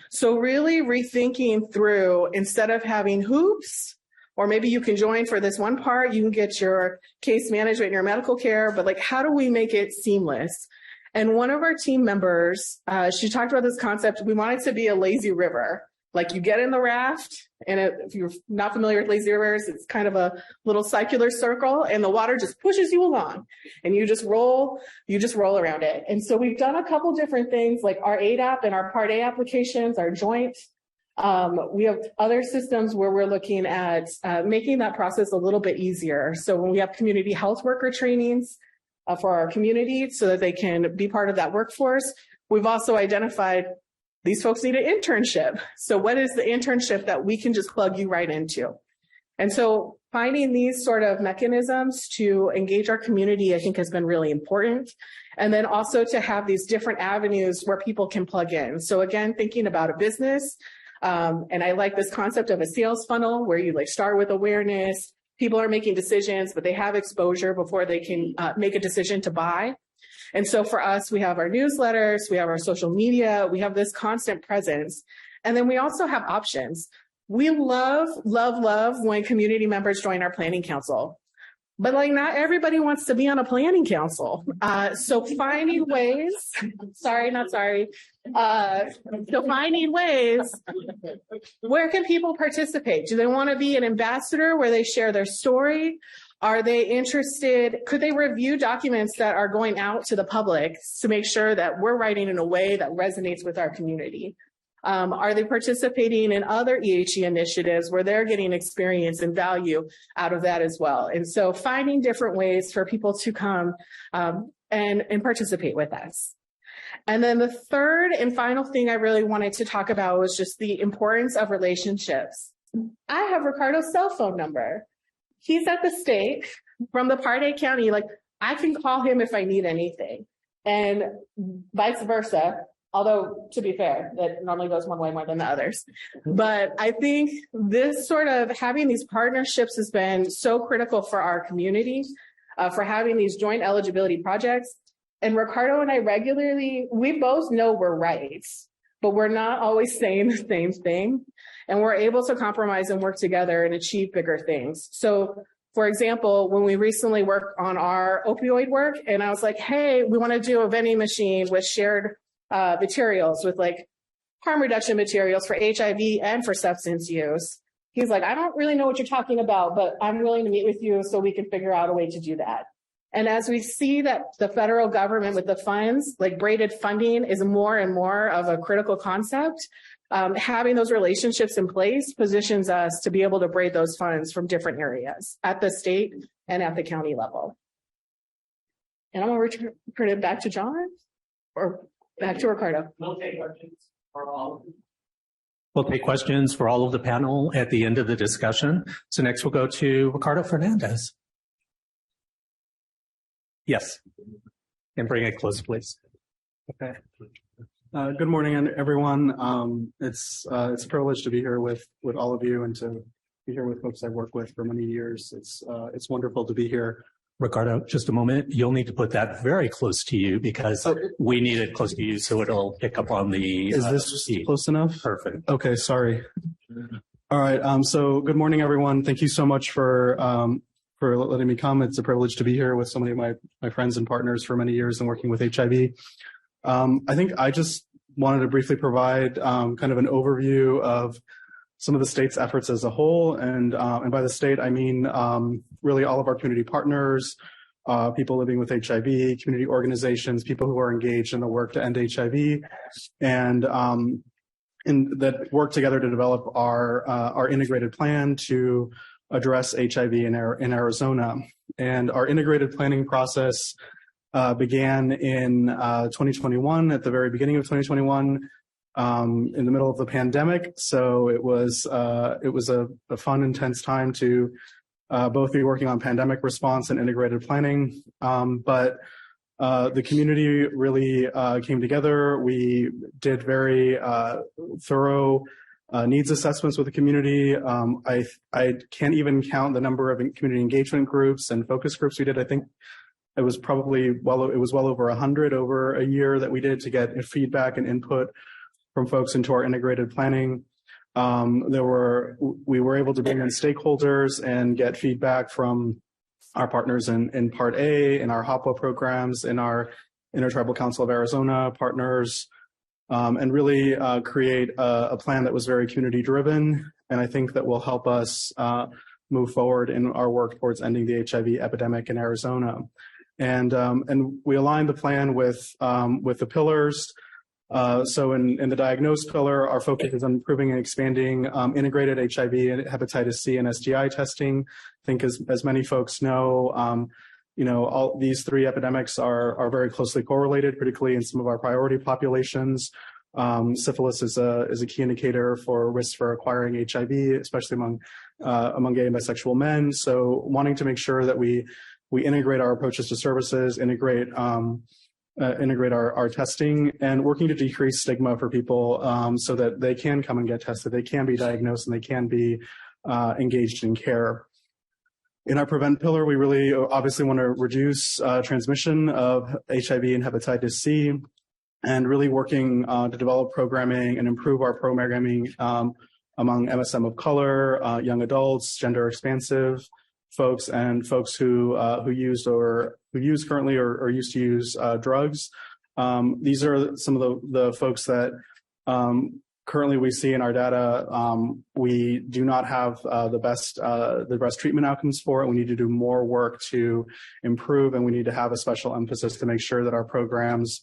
So really rethinking through, instead of having hoops, or maybe you can join for this one part, you can get your case management and your medical care, but like, how do we make it seamless? And one of our team members, she talked about this concept. We want it to be a lazy river. Like you get in the raft, and if you're not familiar with lazy rivers, it's kind of a little circular circle, and the water just pushes you along, and you just roll around it. And so we've done a couple different things, like our ADAP and our Part A applications are joint. We have other systems where we're looking at making that process a little bit easier. So when we have community health worker trainings for our community so that they can be part of that workforce, we've also identified these folks need an internship. So what is the internship that we can just plug you right into? And so finding these sort of mechanisms to engage our community, I think, has been really important. And then also to have these different avenues where people can plug in. So again, thinking about a business, and I like this concept of a sales funnel where you like start with awareness, people are making decisions, but they have exposure before they can make a decision to buy. And so for us, we have our newsletters, we have our social media, we have this constant presence. And then we also have options. We love when community members join our planning council, but like not everybody wants to be on a planning council. So finding ways, so finding ways, where can people participate? Do they want to be an ambassador where they share their story? Are they interested? Could they review documents that are going out to the public to make sure that we're writing in a way that resonates with our community? Are they participating in other EHE initiatives where they're getting experience and value out of that as well? And so finding different ways for people to come and participate with us. And then the third and final thing I really wanted to talk about was just the importance of relationships. I have Ricardo's cell phone number. He's at the state from the Part A county. Like, I can call him if I need anything, and vice versa. Although, to be fair, that normally goes one way more than the others. But I think this sort of having these partnerships has been so critical for our community, for having these joint eligibility projects. And Ricardo and I regularly, we both know we're right, but we're not always saying the same thing. And we're able to compromise and work together and achieve bigger things. So, for example, when we recently worked on our opioid work, and I was like, hey, we want to do a vending machine with shared materials, with like harm reduction materials for HIV and for substance use. He's like, I don't really know what you're talking about, but I'm willing to meet with you so we can figure out a way to do that. And as we see that the federal government with the funds, like braided funding is more and more of a critical concept, having those relationships in place positions us to be able to braid those funds from different areas at the state and at the county level. And I'm going to return it back to John, or back to Ricardo. We'll take questions for all. We'll take questions for all of the panel at the end of the discussion. So next we'll go to Ricardo Fernandez. Yes. And bring it close, please. Okay. Good morning, everyone. It's a privilege to be here with all of you and to be here with folks I've worked with for many years. It's wonderful to be here. Ricardo, just a moment. You'll need to put that very close to you because we need it close to you so it'll pick up on the. Is this close enough? Perfect. Okay, sorry. All right. So good morning, everyone. Thank you so much for letting me come. It's a privilege to be here with so many of my friends and partners for many years and working with HIV. I think I just wanted to briefly provide kind of an overview of some of the state's efforts as a whole. And by the state, I mean really all of our community partners, people living with HIV, community organizations, people who are engaged in the work to end HIV, and that work together to develop our integrated plan to address HIV in Arizona. And our integrated planning process began in 2021, at the very beginning of 2021, in the middle of the pandemic. So it was a fun, intense time to both be working on pandemic response and integrated planning. But the community really came together. We did very thorough needs assessments with the community. I can't even count the number of community engagement groups and focus groups we did. I think it was well over 100 over a year that we did to get feedback and input from folks into our integrated planning. We were able to bring in stakeholders and get feedback from our partners in Part A, in our HOPWA programs, in our Intertribal Council of Arizona partners, and really create a plan that was very community driven. And I think that will help us move forward in our work towards ending the HIV epidemic in Arizona. And we aligned the plan with the pillars. So in the diagnosed pillar, our focus is on improving and expanding integrated HIV and hepatitis C and STI testing. I think as many folks know, all these three epidemics are very closely correlated, particularly in some of our priority populations. Syphilis is a key indicator for risk for acquiring HIV, especially among gay and bisexual men. So wanting to make sure that we integrate our approaches to services, integrate our testing, and working to decrease stigma for people so that they can come and get tested, they can be diagnosed, and they can be engaged in care. In our prevent pillar, we really obviously want to reduce transmission of HIV and hepatitis C, and really working to develop programming and improve our programming among MSM of color, young adults, gender expansive folks, and folks who use currently or used to use drugs. These are some of the folks that currently we see in our data. We do not have the best treatment outcomes for it. We need to do more work to improve, and we need to have a special emphasis to make sure that our programs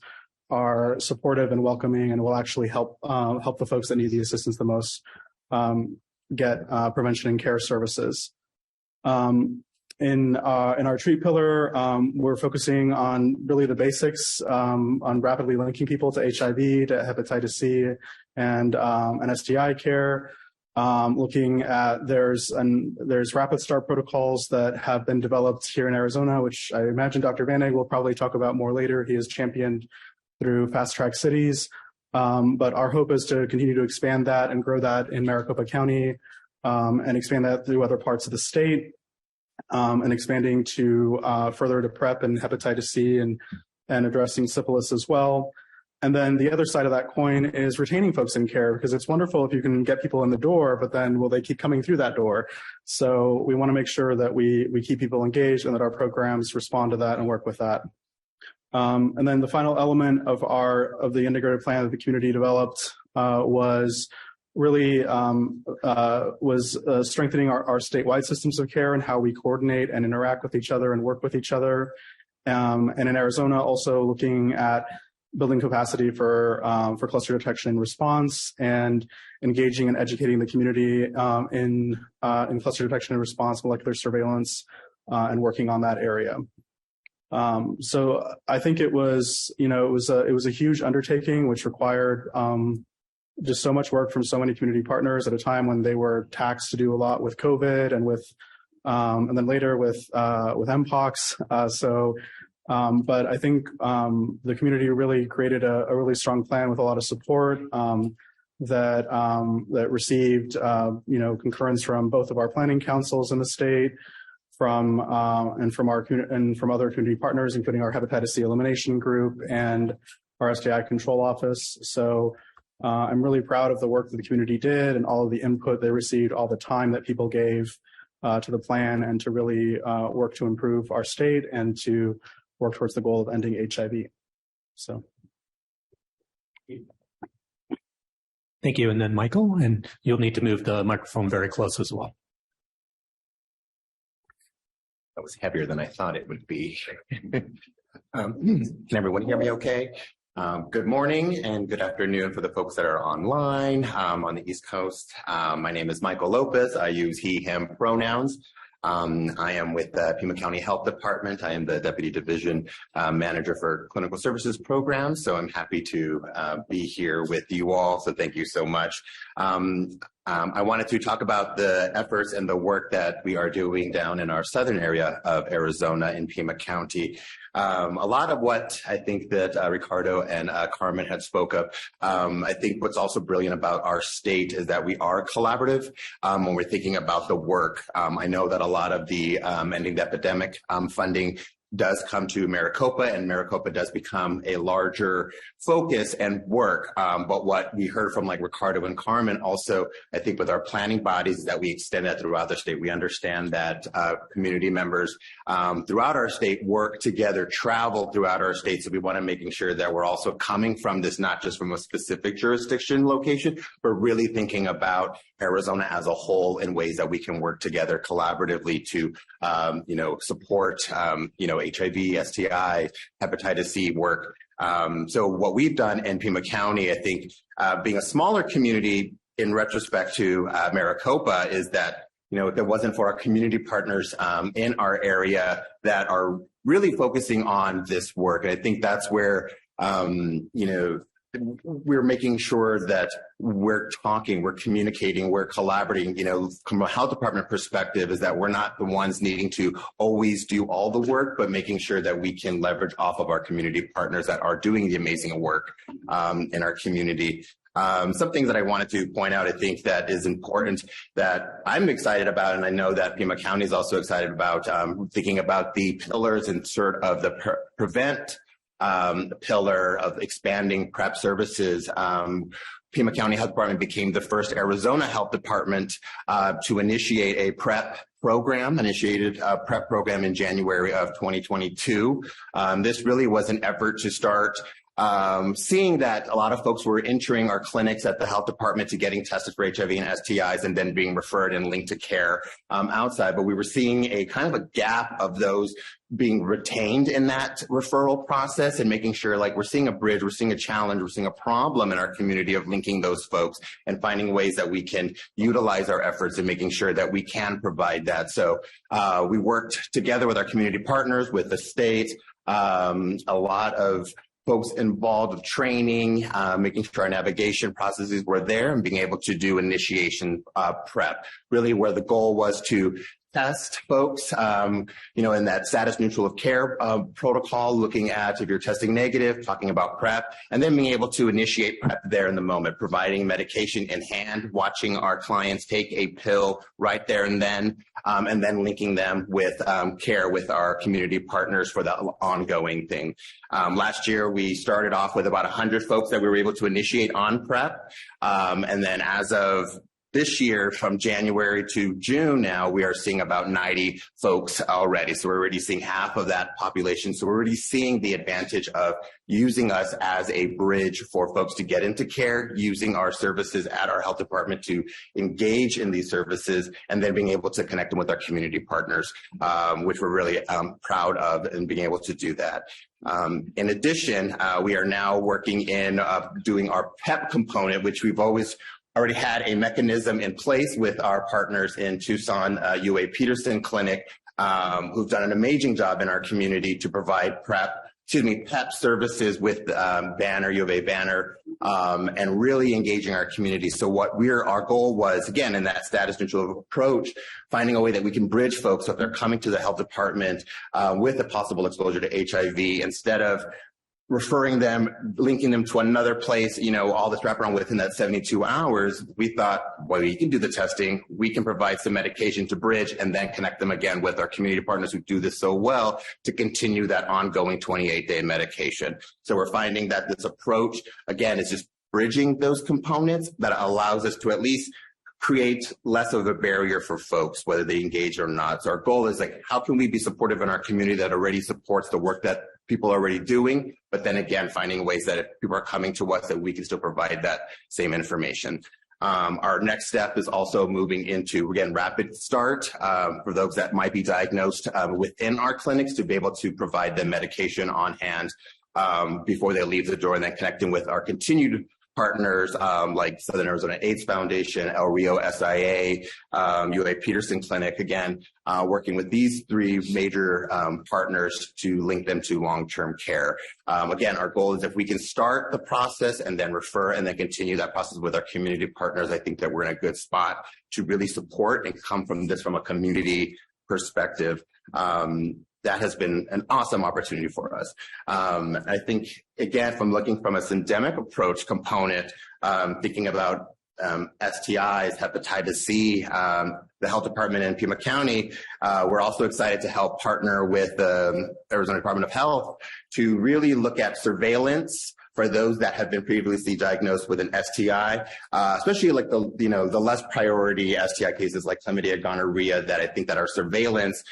are supportive and welcoming and will actually help the folks that need the assistance the most get prevention and care services. In our treat pillar, we're focusing on really the basics, on rapidly linking people to HIV, to hepatitis C, and STI care. Looking at there's rapid start protocols that have been developed here in Arizona, which I imagine Dr. Van Egg will probably talk about more later. He has championed through Fast Track Cities. But our hope is to continue to expand that and grow that in Maricopa County, and expand that through other parts of the state, and expanding to further to PrEP and hepatitis C and addressing syphilis as well. And then the other side of that coin is retaining folks in care, because it's wonderful if you can get people in the door, but then will they keep coming through that door? So we want to make sure that we keep people engaged and that our programs respond to that and work with that. And then the final element of the integrated plan that the community developed was really strengthening our statewide systems of care and how we coordinate and interact with each other and work with each other. And in Arizona, also looking at building capacity for cluster detection and response, and engaging and educating the community in cluster detection and response, molecular surveillance, and working on that area. So I think it was a huge undertaking, which required just so much work from so many community partners at a time when they were taxed to do a lot with COVID and and then later with Mpox. But I think the community really created a really strong plan with a lot of support that received concurrence from both of our planning councils in the state, from other community partners, including our hepatitis C elimination group and our STI control office. So I'm really proud of the work that the community did and all of the input they received, all the time that people gave to the plan, and to really work to improve our state and to work towards the goal of ending HIV. So. Thank you. And then Michael, and you'll need to move the microphone very close as well. That was heavier than I thought it would be. Can everyone hear me okay? Good morning and good afternoon for the folks that are online on the East Coast. My name is Michael Lopez. I use he, him pronouns. I am with the Pima County Health Department. I am the Deputy Division Manager for Clinical Services Programs, so I'm happy to be here with you all, so thank you so much. I wanted to talk about the efforts and the work that we are doing down in our southern area of Arizona in Pima County. A lot of what I think that Ricardo and Carmen had spoke of. I think what's also brilliant about our state is that we are collaborative when we're thinking about the work. I know that a lot of the ending the epidemic funding does come to Maricopa, and Maricopa does become a larger focus and work. But what we heard from like Ricardo and Carmen also, I think with our planning bodies, is that we extend that throughout the state. We understand that community members throughout our state work together, travel throughout our state. So we want to making sure that we're also coming from this, not just from a specific jurisdiction location, but really thinking about Arizona as a whole in ways that we can work together collaboratively to, support, HIV, STI, hepatitis C work. So what we've done in Pima County, I think, being a smaller community in retrospect to Maricopa, is that, if it wasn't for our community partners in our area that are really focusing on this work, and I think that's where, we're making sure that we're talking, we're communicating, we're collaborating, from a health department perspective, is that we're not the ones needing to always do all the work, but making sure that we can leverage off of our community partners that are doing the amazing work in our community. Some things that I wanted to point out, I think that is important that I'm excited about, and I know that Pima County is also excited about, thinking about the pillars and sort of the prevent pillar of expanding PrEP services. Pima County Health Department became the first Arizona Health Department to initiate a PrEP program, initiated a PrEP program in January of 2022. This really was an effort to start seeing that a lot of folks were entering our clinics at the health department to getting tested for HIV and STIs and then being referred and linked to care outside. But we were seeing a kind of a gap of those being retained in that referral process and making sure, like, we're seeing a bridge, we're seeing a challenge, we're seeing a problem in our community of linking those folks and finding ways that we can utilize our efforts and making sure that we can provide that. So we worked together with our community partners, with the state, a lot of folks involved with training, making sure our navigation processes were there and being able to do initiation PrEP, really where the goal was to test folks, in that status neutral of care protocol, looking at if you're testing negative, talking about PrEP, and then being able to initiate PrEP there in the moment, providing medication in hand, watching our clients take a pill right there and then linking them with care with our community partners for the ongoing thing. Last year, we started off with about 100 folks that we were able to initiate on PrEP. And then as of this year, from January to June now, we are seeing about 90 folks already. So we're already seeing half of that population. So we're already seeing the advantage of using us as a bridge for folks to get into care, using our services at our health department to engage in these services, and then being able to connect them with our community partners, which we're really proud of and being able to do that. In addition, we are now working in doing our PEP component, which we've already had a mechanism in place with our partners in Tucson, UA Peterson Clinic, who've done an amazing job in our community to provide PEP services with Banner, U of A Banner, and really engaging our community. So our goal was, again, in that status neutral approach, finding a way that we can bridge folks so if they're coming to the health department with a possible exposure to HIV, instead of referring them, linking them to another place, all this wraparound within that 72 hours, we thought, well, we can do the testing, we can provide some medication to bridge and then connect them again with our community partners who do this so well to continue that ongoing 28-day medication. So we're finding that this approach, again, is just bridging those components that allows us to at least create less of a barrier for folks, whether they engage or not. So our goal is, like, how can we be supportive in our community that already supports the work that people are already doing, but then again, finding ways that if people are coming to us, that we can still provide that same information. Our next step is also moving into, again, rapid start for those that might be diagnosed within our clinics, to be able to provide them medication on hand before they leave the door, and then connecting with our continued partners like Southern Arizona AIDS Foundation, El Rio SIA, UA Peterson Clinic, again, working with these three major partners to link them to long-term care. Again, our goal is if we can start the process and then refer and then continue that process with our community partners, I think that we're in a good spot to really support and come from this from a community perspective. That has been an awesome opportunity for us. I think, again, from looking from a syndemic approach component, thinking about STIs, hepatitis C, the health department in Pima County, we're also excited to help partner with the Arizona Department of Health to really look at surveillance for those that have been previously diagnosed with an STI, especially like the less priority STI cases like chlamydia, gonorrhea, that I think that our surveillance,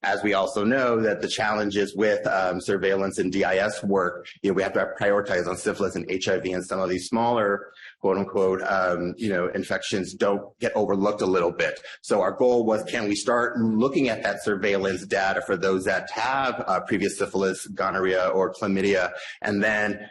as we also know that the challenges with surveillance and DIS work, we have to prioritize on syphilis and HIV and some of these smaller quote unquote, infections don't get overlooked a little bit. So our goal was, can we start looking at that surveillance data for those that have previous syphilis, gonorrhea, or chlamydia, and then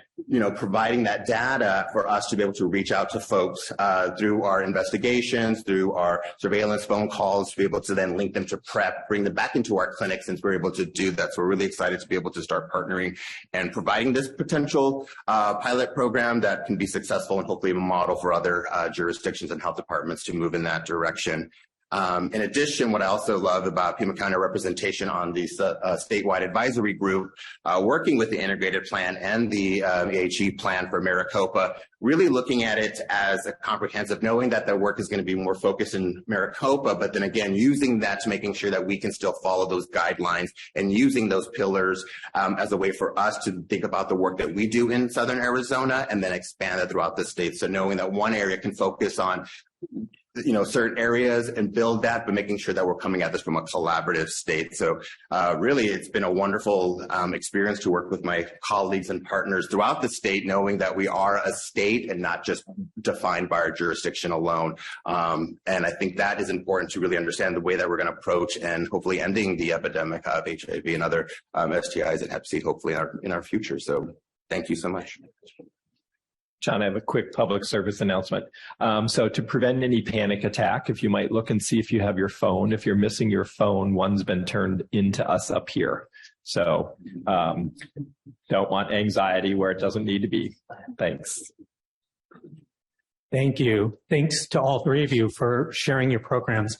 providing that data for us to be able to reach out to folks through our investigations, through our surveillance phone calls, to be able to then link them to PrEP, bring them back into our clinic since we're able to do that. So we're really excited to be able to start partnering and providing this potential pilot program that can be successful and hopefully a model for other jurisdictions and health departments to move in that direction. In addition, what I also love about Pima County representation on the statewide advisory group, working with the integrated plan and the HE plan for Maricopa, really looking at it as a comprehensive, knowing that their work is going to be more focused in Maricopa, but then again, using that to making sure that we can still follow those guidelines and using those pillars as a way for us to think about the work that we do in Southern Arizona and then expand it throughout the state. So knowing that one area can focus on certain areas and build that, but making sure that we're coming at this from a collaborative state. So really, it's been a wonderful experience to work with my colleagues and partners throughout the state, knowing that we are a state and not just defined by our jurisdiction alone. And I think that is important to really understand the way that we're going to approach and hopefully ending the epidemic of HIV and other STIs and Hep C, hopefully in our future. So thank you so much. John, I have a quick public service announcement. So to prevent any panic attack, if you might look and see if you have your phone. If you're missing your phone, one's been turned into us up here. So don't want anxiety where it doesn't need to be. Thanks. Thank you. Thanks to all three of you for sharing your programs.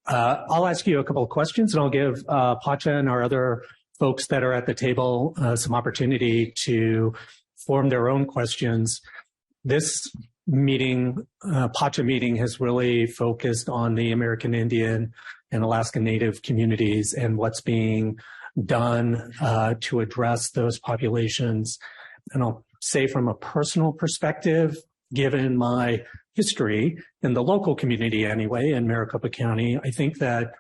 I'll ask you a couple of questions, and I'll give PACHA and our other folks that are at the table some opportunity to form their own questions. This meeting, PACHA meeting, has really focused on the American Indian and Alaska Native communities and what's being done to address those populations. And I'll say from a personal perspective, given my history in the local community anyway, in Maricopa County, I think that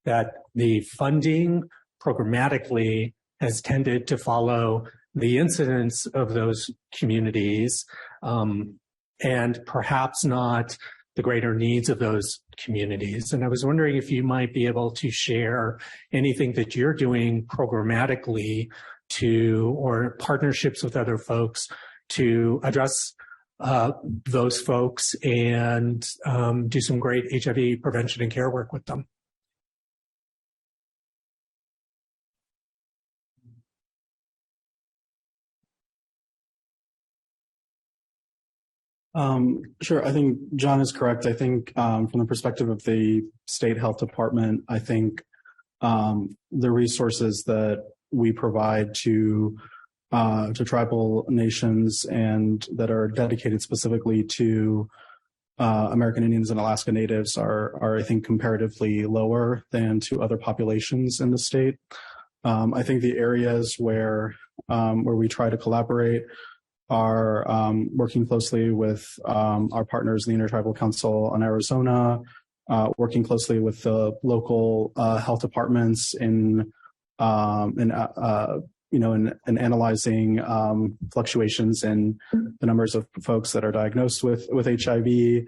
the funding programmatically has tended to follow the incidence of those communities, and perhaps not the greater needs of those communities. And I was wondering if you might be able to share anything that you're doing programmatically or partnerships with other folks to address those folks and do some great HIV prevention and care work with them. Sure. I think John is correct. I think from the perspective of the state health department, I think the resources that we provide to tribal nations and that are dedicated specifically to American Indians and Alaska Natives are I think comparatively lower than to other populations in the state. I think the areas where we try to collaborate are working closely with our partners in the Intertribal Council on Arizona, working closely with the local health departments in analyzing fluctuations in the numbers of folks that are diagnosed with HIV,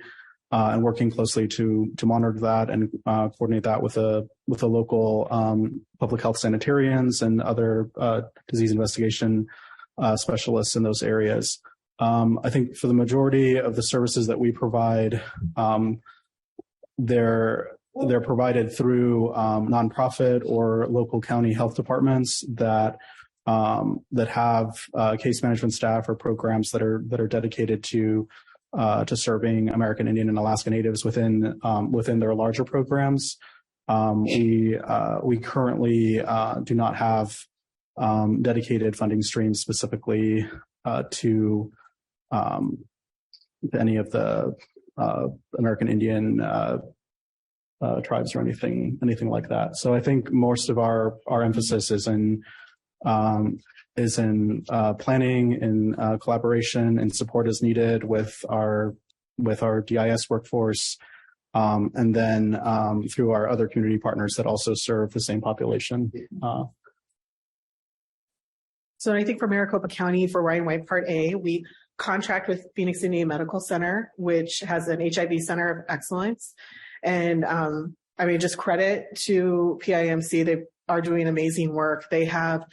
and working closely to monitor that and coordinate that with the local public health sanitarians and other disease investigation specialists in those areas. I think for the majority of the services that we provide, they're provided through nonprofit or local county health departments that have case management staff or programs that are dedicated to serving American Indian and Alaska Natives within their larger programs. We currently do not have dedicated funding streams specifically to any of the American Indian tribes or anything like that. So I think most of our emphasis is in planning and collaboration and support as needed with our DIS workforce, and then through our other community partners that also serve the same population. So I think for Maricopa County, for Ryan White Part A, we contract with Phoenix Indian Medical Center, which has an HIV Center of Excellence. And just credit to PIMC. They are doing amazing work. They have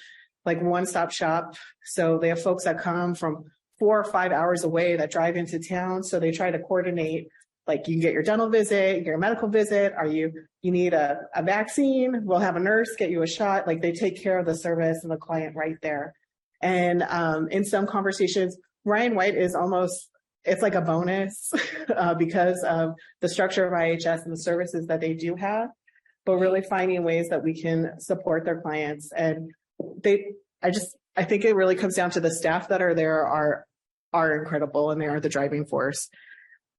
like one-stop shop. So they have folks that come from 4 or 5 hours away that drive into town. So they try to coordinate, like you can get your dental visit, you get your medical visit. You need a vaccine? We'll have a nurse get you a shot. Like they take care of the service and the client right there. And in some conversations, Ryan White is it's like a bonus because of the structure of IHS and the services that they do have, but really finding ways that we can support their clients. And I think it really comes down to the staff that are there are incredible, and they are the driving force.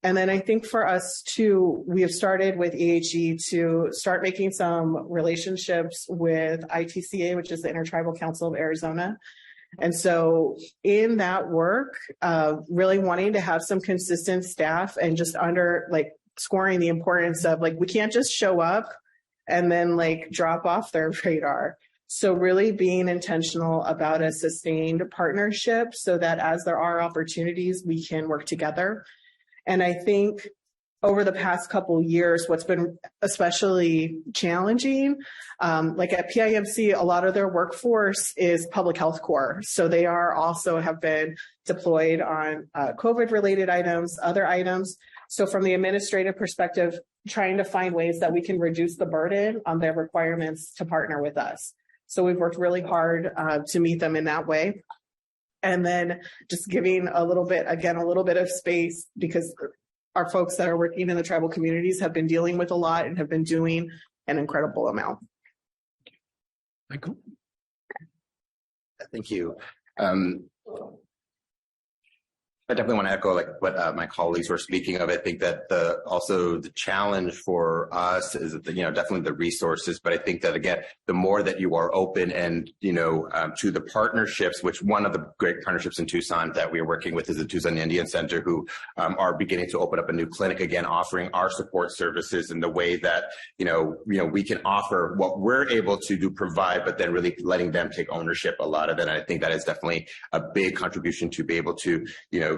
And then I think for us too, we have started with EHE to start making some relationships with ITCA, which is the Intertribal Council of Arizona. And so in that work, really wanting to have some consistent staff and just scoring the importance of we can't just show up and then drop off their radar. So really being intentional about a sustained partnership so that as there are opportunities, we can work together. And I think over the past couple of years, what's been especially challenging, at PIMC, a lot of their workforce is public health corps. So they have been deployed on COVID-related items, other items. So from the administrative perspective, trying to find ways that we can reduce the burden on their requirements to partner with us. So we've worked really hard to meet them in that way. And then just giving a little bit of space, because our folks that are working in the tribal communities have been dealing with a lot and have been doing an incredible amount. Michael? Thank you. I definitely want to echo what my colleagues were speaking of. I think that also the challenge for us is that definitely the resources, but I think that again, the more that you are open and to the partnerships, which one of the great partnerships in Tucson that we are working with is the Tucson Indian Center, who are beginning to open up a new clinic again, offering our support services in the way that we can offer what we're able to provide, but then really letting them take ownership a lot of it. And I think that is definitely a big contribution to be able to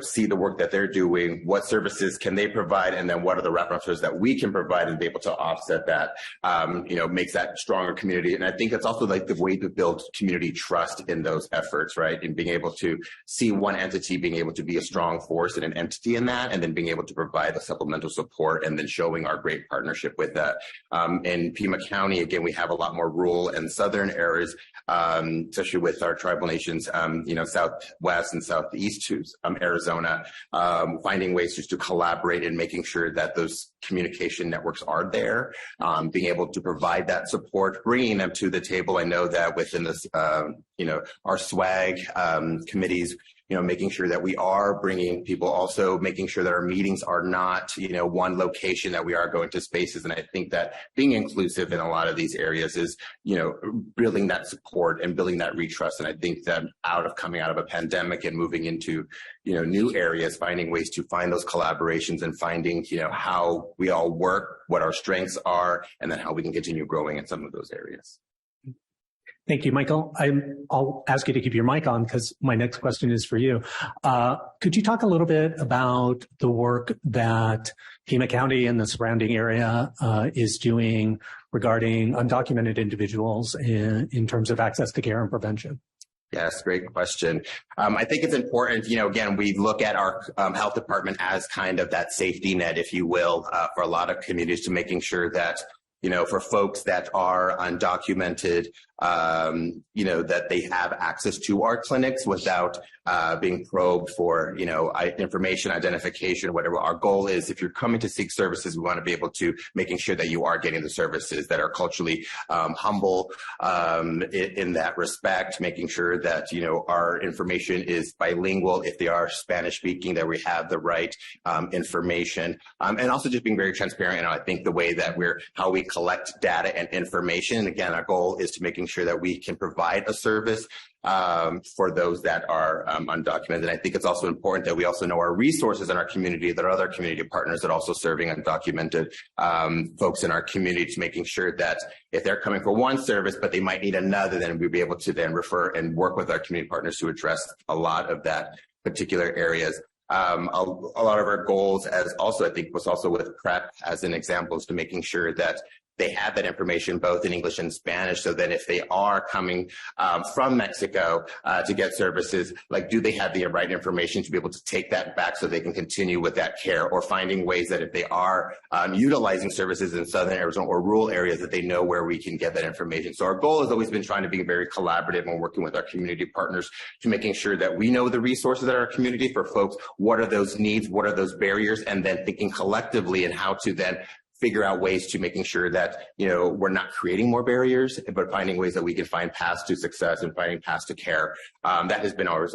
see the work that they're doing, what services can they provide, and then what are the wraparound services that we can provide and be able to offset that, makes that stronger community. And I think that's also the way to build community trust in those efforts, right? And being able to see one entity being able to be a strong force and an entity in that, and then being able to provide the supplemental support and then showing our great partnership with that. In Pima County, again, we have a lot more rural and southern areas, especially with our tribal nations, southwest and southeast to Arizona. Finding ways just to collaborate and making sure that those communication networks are there, being able to provide that support, bringing them to the table. I know that within this, our SWAG committees, making sure that we are bringing people, also making sure that our meetings are not, one location, that we are going to spaces. And I think that being inclusive in a lot of these areas is, building that support and building that trust. And I think that coming out of a pandemic and moving into, new areas, finding ways to find those collaborations and finding, how we all work, what our strengths are, and then how we can continue growing in some of those areas. Thank you, Michael. I'll ask you to keep your mic on because my next question is for you. Could you talk a little bit about the work that Pima County and the surrounding area is doing regarding undocumented individuals in terms of access to care and prevention? Yes, great question. I think it's important, again, we look at our health department as kind of that safety net, if you will, for a lot of communities, to making sure that for folks that are undocumented, that they have access to our clinics without being probed for, information, identification, whatever. Our goal is, if you're coming to seek services, we want to be able to making sure that you are getting the services that are culturally humble in that respect, making sure that, our information is bilingual. If they are Spanish speaking, that we have the right information, and also just being very transparent. And I think the way that how we collect data and information. And again, our goal is to making sure that we can provide a service for those that are undocumented. And I think it's also important that we also know our resources in our community. There are other community partners that are also serving undocumented folks in our community, to making sure that if they're coming for one service, but they might need another, then we'll be able to then refer and work with our community partners to address a lot of that particular areas. A lot of our goals as also, I think, was also with PrEP as an example, is to making sure that they have that information both in English and Spanish, so that if they are coming from Mexico to get services, like, do they have the right information to be able to take that back so they can continue with that care, or finding ways that if they are utilizing services in Southern Arizona or rural areas, that they know where we can get that information. So our goal has always been trying to be very collaborative and working with our community partners to making sure that we know the resources that our community for folks, what are those needs, what are those barriers, and then thinking collectively and how to then figure out ways to making sure that, you know, we're not creating more barriers, but finding ways that we can find paths to success and finding paths to care. That has been always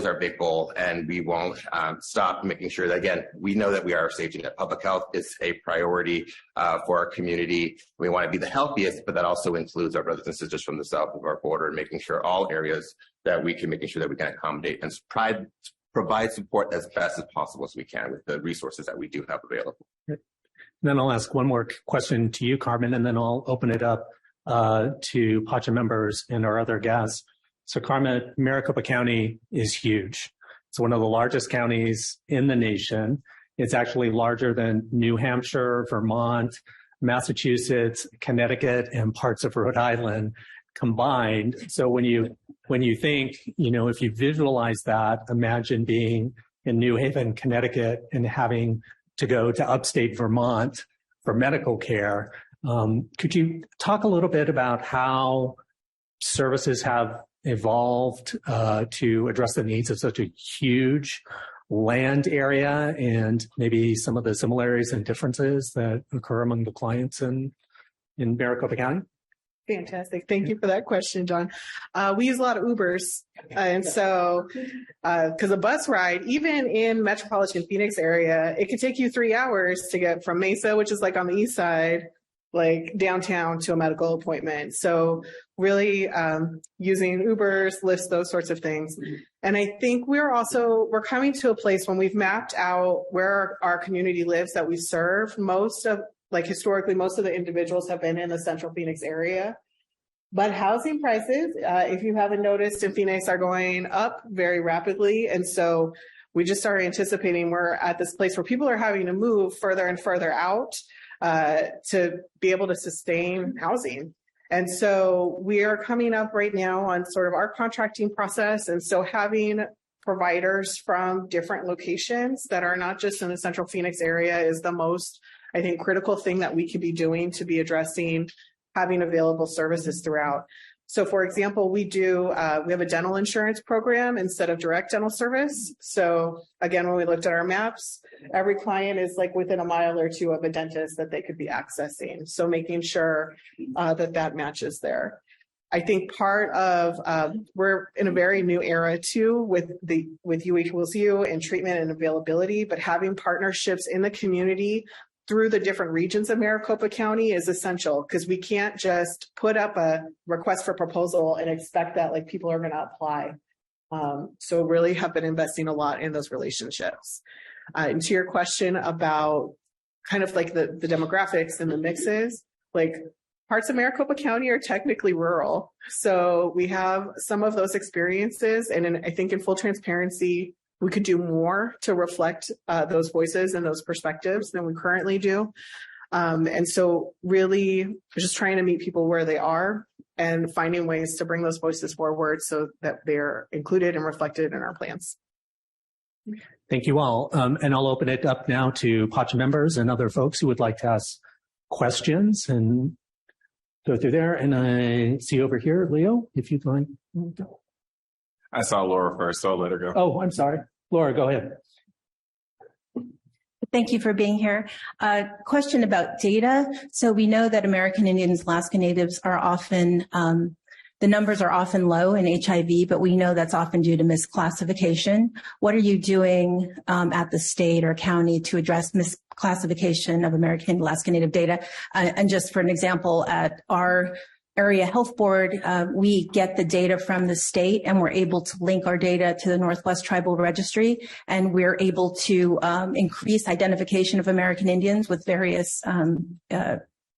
our big goal, and we won't stop making sure that, again, we know that we are a safety net. Public health is a priority for our community. We want to be the healthiest, but that also includes our brothers and sisters from the south of our border, and making sure all areas that we can, making sure that we can accommodate and provide support as best as possible as we can with the resources that we do have available. Then I'll ask one more question to you, Carmen, and then I'll open it up to PACHA members and our other guests. So, Carmen, Maricopa County is huge. It's one of the largest counties in the nation. It's actually larger than New Hampshire, Vermont, Massachusetts, Connecticut, and parts of Rhode Island combined. So when you think, you know, if you visualize that, imagine being in New Haven, Connecticut, and having to go to upstate Vermont for medical care. Could you talk a little bit about how services have evolved to address the needs of such a huge land area, and maybe some of the similarities and differences that occur among the clients in Maricopa County? Fantastic. Thank you for that question, John. We use a lot of Ubers. And so, because a bus ride, even in metropolitan Phoenix area, it could take you 3 hours to get from Mesa, which is like on the east side, like downtown, to a medical appointment. So really using Ubers, Lyfts, those sorts of things. And I think we're coming to a place when we've mapped out where our community lives that we serve. Historically, most of the individuals have been in the central Phoenix area. But housing prices, if you haven't noticed, in Phoenix are going up very rapidly. And so we just started anticipating we're at this place where people are having to move further and further out to be able to sustain housing. And so we are coming up right now on sort of our contracting process. And so having providers from different locations that are not just in the central Phoenix area is the most, I think, critical thing that we could be doing to be addressing having available services throughout. So, for example, we have a dental insurance program instead of direct dental service. So again, when we looked at our maps, every client is like within a mile or two of a dentist that they could be accessing. So making sure that matches there. I think part of, we're in a very new era too with U equals U and treatment and availability, but having partnerships in the community through the different regions of Maricopa County is essential, because we can't just put up a request for proposal and expect that like people are going to apply. So really have been investing a lot in those relationships. And to your question about kind of like the demographics and the mixes, like parts of Maricopa County are technically rural. So we have some of those experiences. And I think in full transparency, we could do more to reflect those voices and those perspectives than we currently do. And so really just trying to meet people where they are and finding ways to bring those voices forward so that they're included and reflected in our plans. Thank you all. And I'll open it up now to PACHA members and other folks who would like to ask questions and go through there. And I see over here, Leo, if you'd like. I saw Laura first, so I'll let her go. Oh, I'm sorry. Laura, go ahead. Thank you for being here. Question about data. So we know that American Indians, Alaska Natives are often, the numbers are often low in HIV, but we know that's often due to misclassification. What are you doing at the state or county to address misclassification of American Alaska Native data? And just for an example, at our Area Health Board, we get the data from the state and we're able to link our data to the Northwest Tribal Registry, and we're able to increase identification of American Indians with various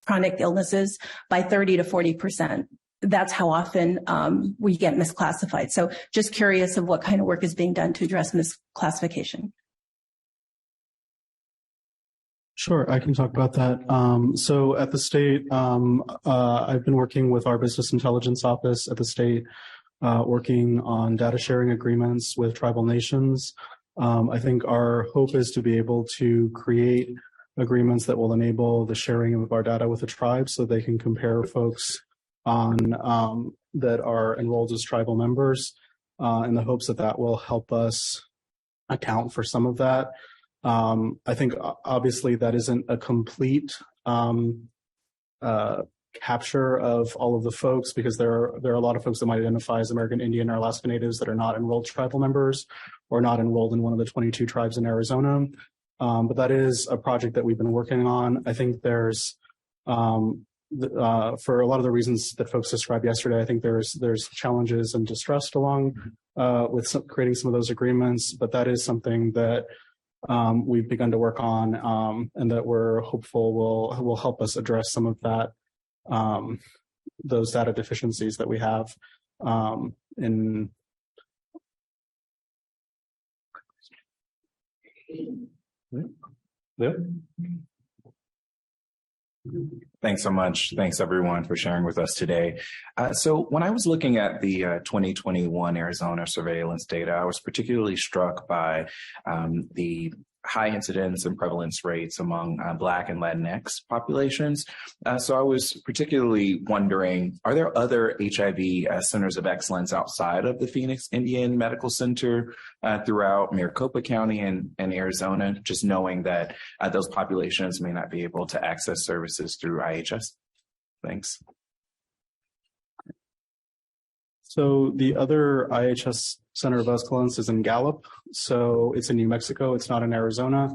chronic illnesses by 30 to 40%. that's how often we get misclassified. So just curious of what kind of work is being done to address misclassification. Sure, I can talk about that. So at the state, I've been working with our business intelligence office at the state, working on data sharing agreements with tribal nations. I think our hope is to be able to create agreements that will enable the sharing of our data with the tribes so they can compare folks on that are enrolled as tribal members in the hopes that that will help us account for some of that. I think obviously that isn't a complete capture of all of the folks, because there are a lot of folks that might identify as American Indian or Alaska Natives that are not enrolled tribal members or not enrolled in one of the 22 tribes in Arizona. But that is a project that we've been working on. I think there's, for a lot of the reasons that folks described yesterday, I think there's challenges and distrust along with creating some of those agreements, but that is something that we've begun to work on, and that we're hopeful will help us address some of that, those data deficiencies that we have in. Yeah. Thanks so much. Thanks everyone for sharing with us today. So when I was looking at the 2021 Arizona surveillance data, I was particularly struck by the high incidence and prevalence rates among Black and Latinx populations. So I was particularly wondering, are there other HIV centers of excellence outside of the Phoenix Indian Medical Center throughout Maricopa County and Arizona, just knowing that those populations may not be able to access services through IHS? Thanks. So the other IHS Center of Excellence is in Gallup. So it's in New Mexico. It's not in Arizona.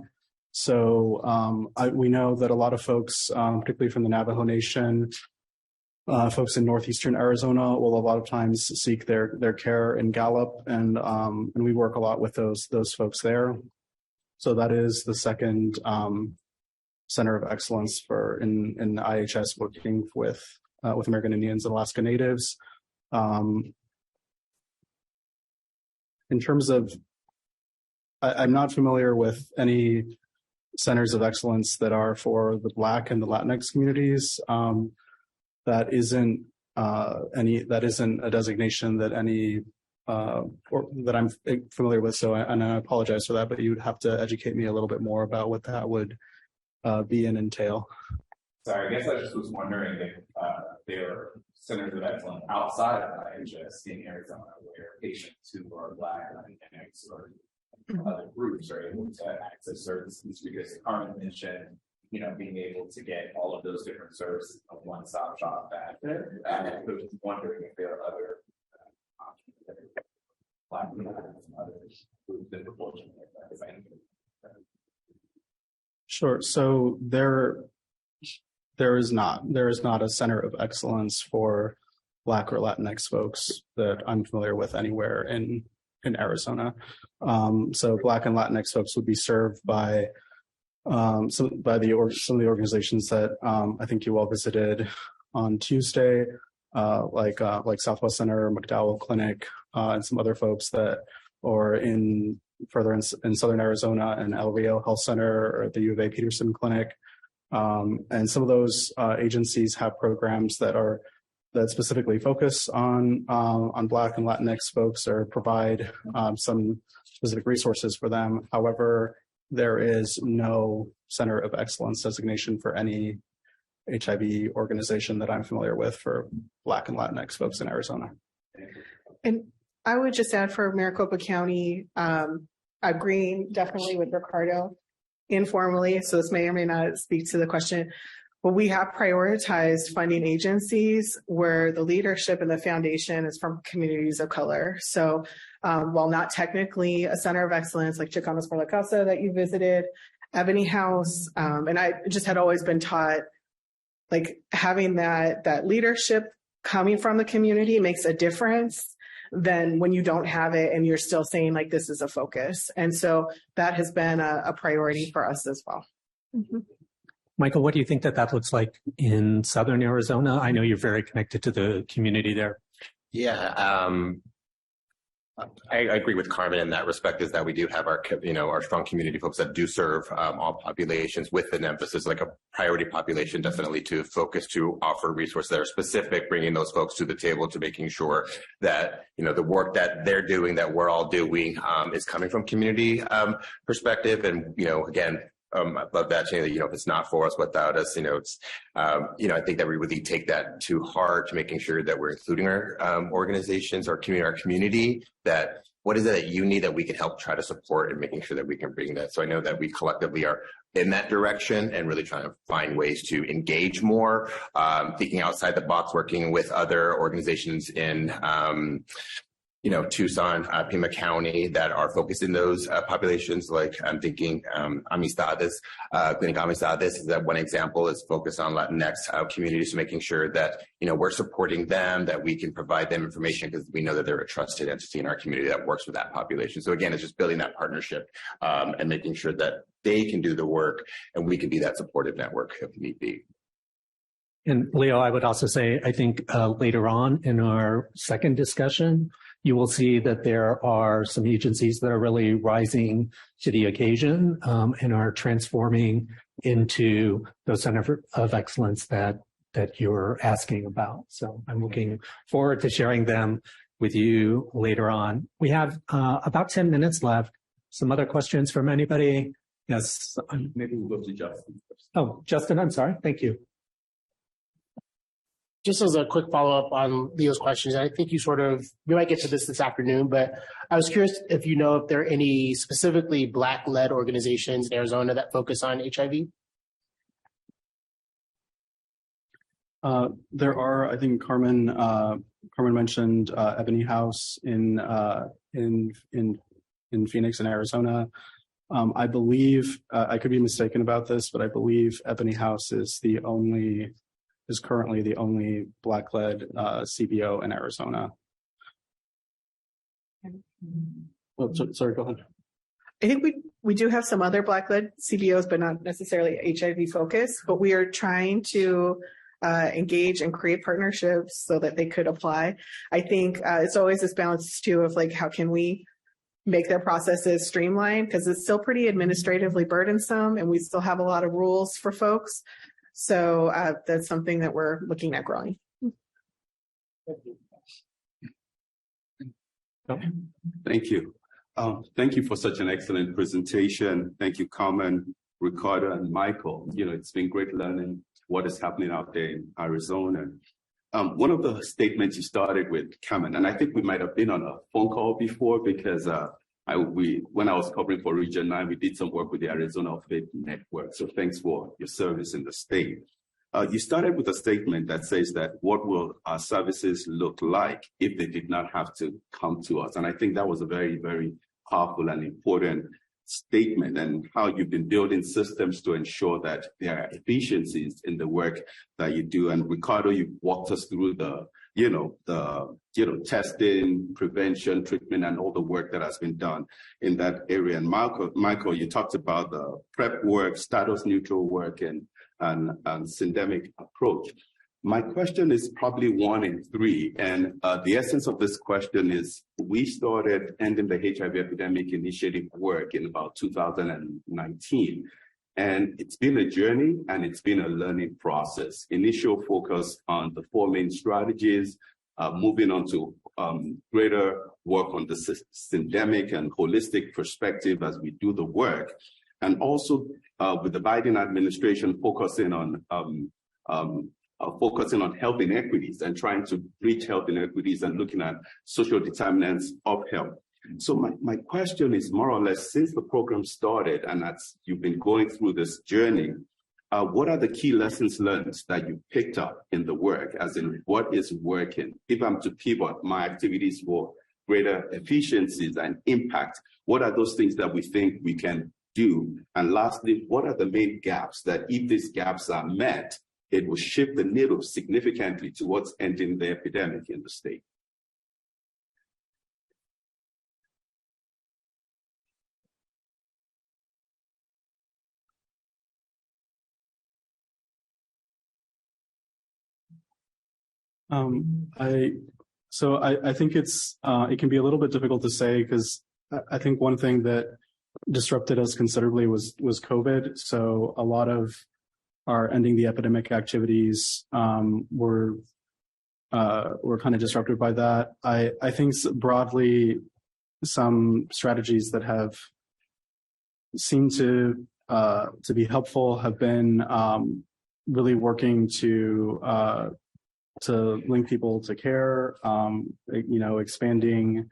So we know that a lot of folks, particularly from the Navajo Nation, folks in northeastern Arizona will a lot of times seek their care in Gallup, and we work a lot with those folks there. So that is the second Center of Excellence for in IHS, working with American Indians and Alaska Natives. In terms of, I'm not familiar with any centers of excellence that are for the Black and the Latinx communities. That isn't a designation that or that I'm familiar with. So and I apologize for that, but you'd have to educate me a little bit more about what that would be and entail. Sorry, I guess I just was wondering if there are centers of excellence outside of IHS in Arizona where patients who are Black, Latinx, or other groups are able to access services, because Carmen mentioned, being able to get all of those different services on one-stop shop back there. I was wondering if there are other options that are Black and other groups that are fortunate. Sure. So there is not a center of excellence for Black or Latinx folks that I'm familiar with anywhere in Arizona. So Black and Latinx folks would be served by some of the organizations that I think you all visited on Tuesday, like Southwest Center, McDowell Clinic, and some other folks that are further in Southern Arizona, and El Rio Health Center, or the U of A Peterson Clinic. And some of those agencies have programs that specifically focus on Black and Latinx folks, or provide some specific resources for them. However, there is no Center of Excellence designation for any HIV organization that I'm familiar with for Black and Latinx folks in Arizona. And I would just add, for Maricopa County, agreeing definitely with Ricardo informally, so this may or may not speak to the question, but we have prioritized funding agencies where the leadership and the foundation is from communities of color. So while not technically a center of excellence like Chicanos por la Casa that you visited, Ebony House, and I just had always been taught, like, having that leadership coming from the community makes a difference than when you don't have it and you're still saying, like, this is a focus. And so that has been a priority for us as well. Mm-hmm. Michael, what do you think that looks like in Southern Arizona? I know you're very connected to the community there. Yeah, I agree with Carmen in that respect, is that we do have our strong community folks that do serve all populations, with an emphasis, like a priority population, definitely to focus to offer resources that are specific, bringing those folks to the table to making sure that, the work that they're doing, that we're all doing, is coming from community perspective. And, again, I love that, that, if it's not for us, without us, it's, I think that we really take that to heart, making sure that we're including our organizations, our community, that what is it that you need that we can help try to support, and making sure that we can bring that. So I know that we collectively are in that direction and really trying to find ways to engage more, thinking outside the box, working with other organizations in Tucson, Pima County, that are focused in those populations. Like I'm thinking Amistades, Clinic Amistades is that one example, is focused on Latinx communities, making sure that, we're supporting them, that we can provide them information, because we know that they're a trusted entity in our community that works with that population. So again, it's just building that partnership and making sure that they can do the work and we can be that supportive network if need be. And Leo, I would also say, I think later on in our second discussion, you will see that there are some agencies that are really rising to the occasion and are transforming into those center of excellence that you're asking about. So I'm looking forward to sharing them with you later on. We have about 10 minutes left. Some other questions from anybody? Yes. Maybe we'll go to Justin first. Oh, Justin, I'm sorry. Thank you. Just as a quick follow-up on Leo's questions, I think we might get to this afternoon, but I was curious if if there are any specifically Black-led organizations in Arizona that focus on HIV? There are, I think Carmen mentioned Ebony House in Phoenix in Arizona. I believe, I could be mistaken about this, but I believe Ebony House is currently the only Black-led CBO in Arizona. Oh, sorry, go ahead. I think we do have some other Black-led CBOs, but not necessarily HIV focused, but we are trying to engage and create partnerships so that they could apply. I think it's always this balance too of how can we make their processes streamlined, because it's still pretty administratively burdensome and we still have a lot of rules for folks. So that's something that we're looking at growing. Thank you. Thank you for such an excellent presentation. Thank you, Carmen, Ricardo, and Michael. It's been great learning what is happening out there in Arizona. One of the statements you started with, Carmen, and I think we might have been on a phone call before, because when I was covering for Region 9, we did some work with the Arizona Faith Network. So thanks for your service in the state. You started with a statement that says that what will our services look like if they did not have to come to us? And I think that was a very, very powerful and important statement, and how you've been building systems to ensure that there are efficiencies in the work that you do. And Ricardo, you walked us through the testing, prevention, treatment, and all the work that has been done in that area. And Michael, you talked about the PrEP work, status neutral work, and syndemic approach. My question is probably 1 in 3, and the essence of this question is, we started Ending the HIV Epidemic initiative work in about 2019. And it's been a journey and it's been a learning process. Initial focus on the 4 main strategies, moving on to greater work on the systemic and holistic perspective as we do the work. And also with the Biden administration focusing on health inequities and trying to bridge health inequities and looking at social determinants of health. So my question is more or less, since the program started and as you've been going through this journey, what are the key lessons learned that you picked up in the work, as in what is working? If I'm to pivot my activities for greater efficiencies and impact, what are those things that we think we can do? And lastly, what are the main gaps that if these gaps are met, it will shift the needle significantly towards ending the epidemic in the state? I think it can be a little bit difficult to say because I think one thing that disrupted us considerably was COVID. So a lot of our ending the epidemic activities were kind of disrupted by that. I think broadly some strategies that have seemed to be helpful have been really working to link people to care, expanding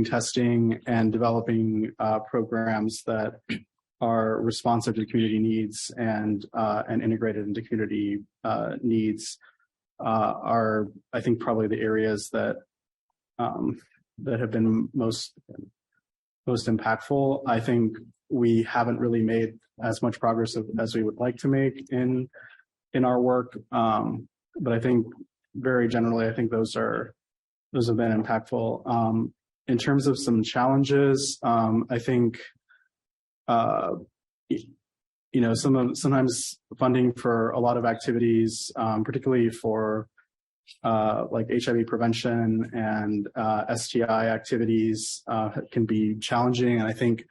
testing and developing programs that are responsive to community needs and integrated into community needs are, I think, probably the areas that have been most impactful. I think we haven't really made as much progress as we would like to make in our work, but I think very generally, I think those have been impactful. In terms of some challenges, I think sometimes funding for a lot of activities, particularly for like HIV prevention and STI activities, can be challenging. And I think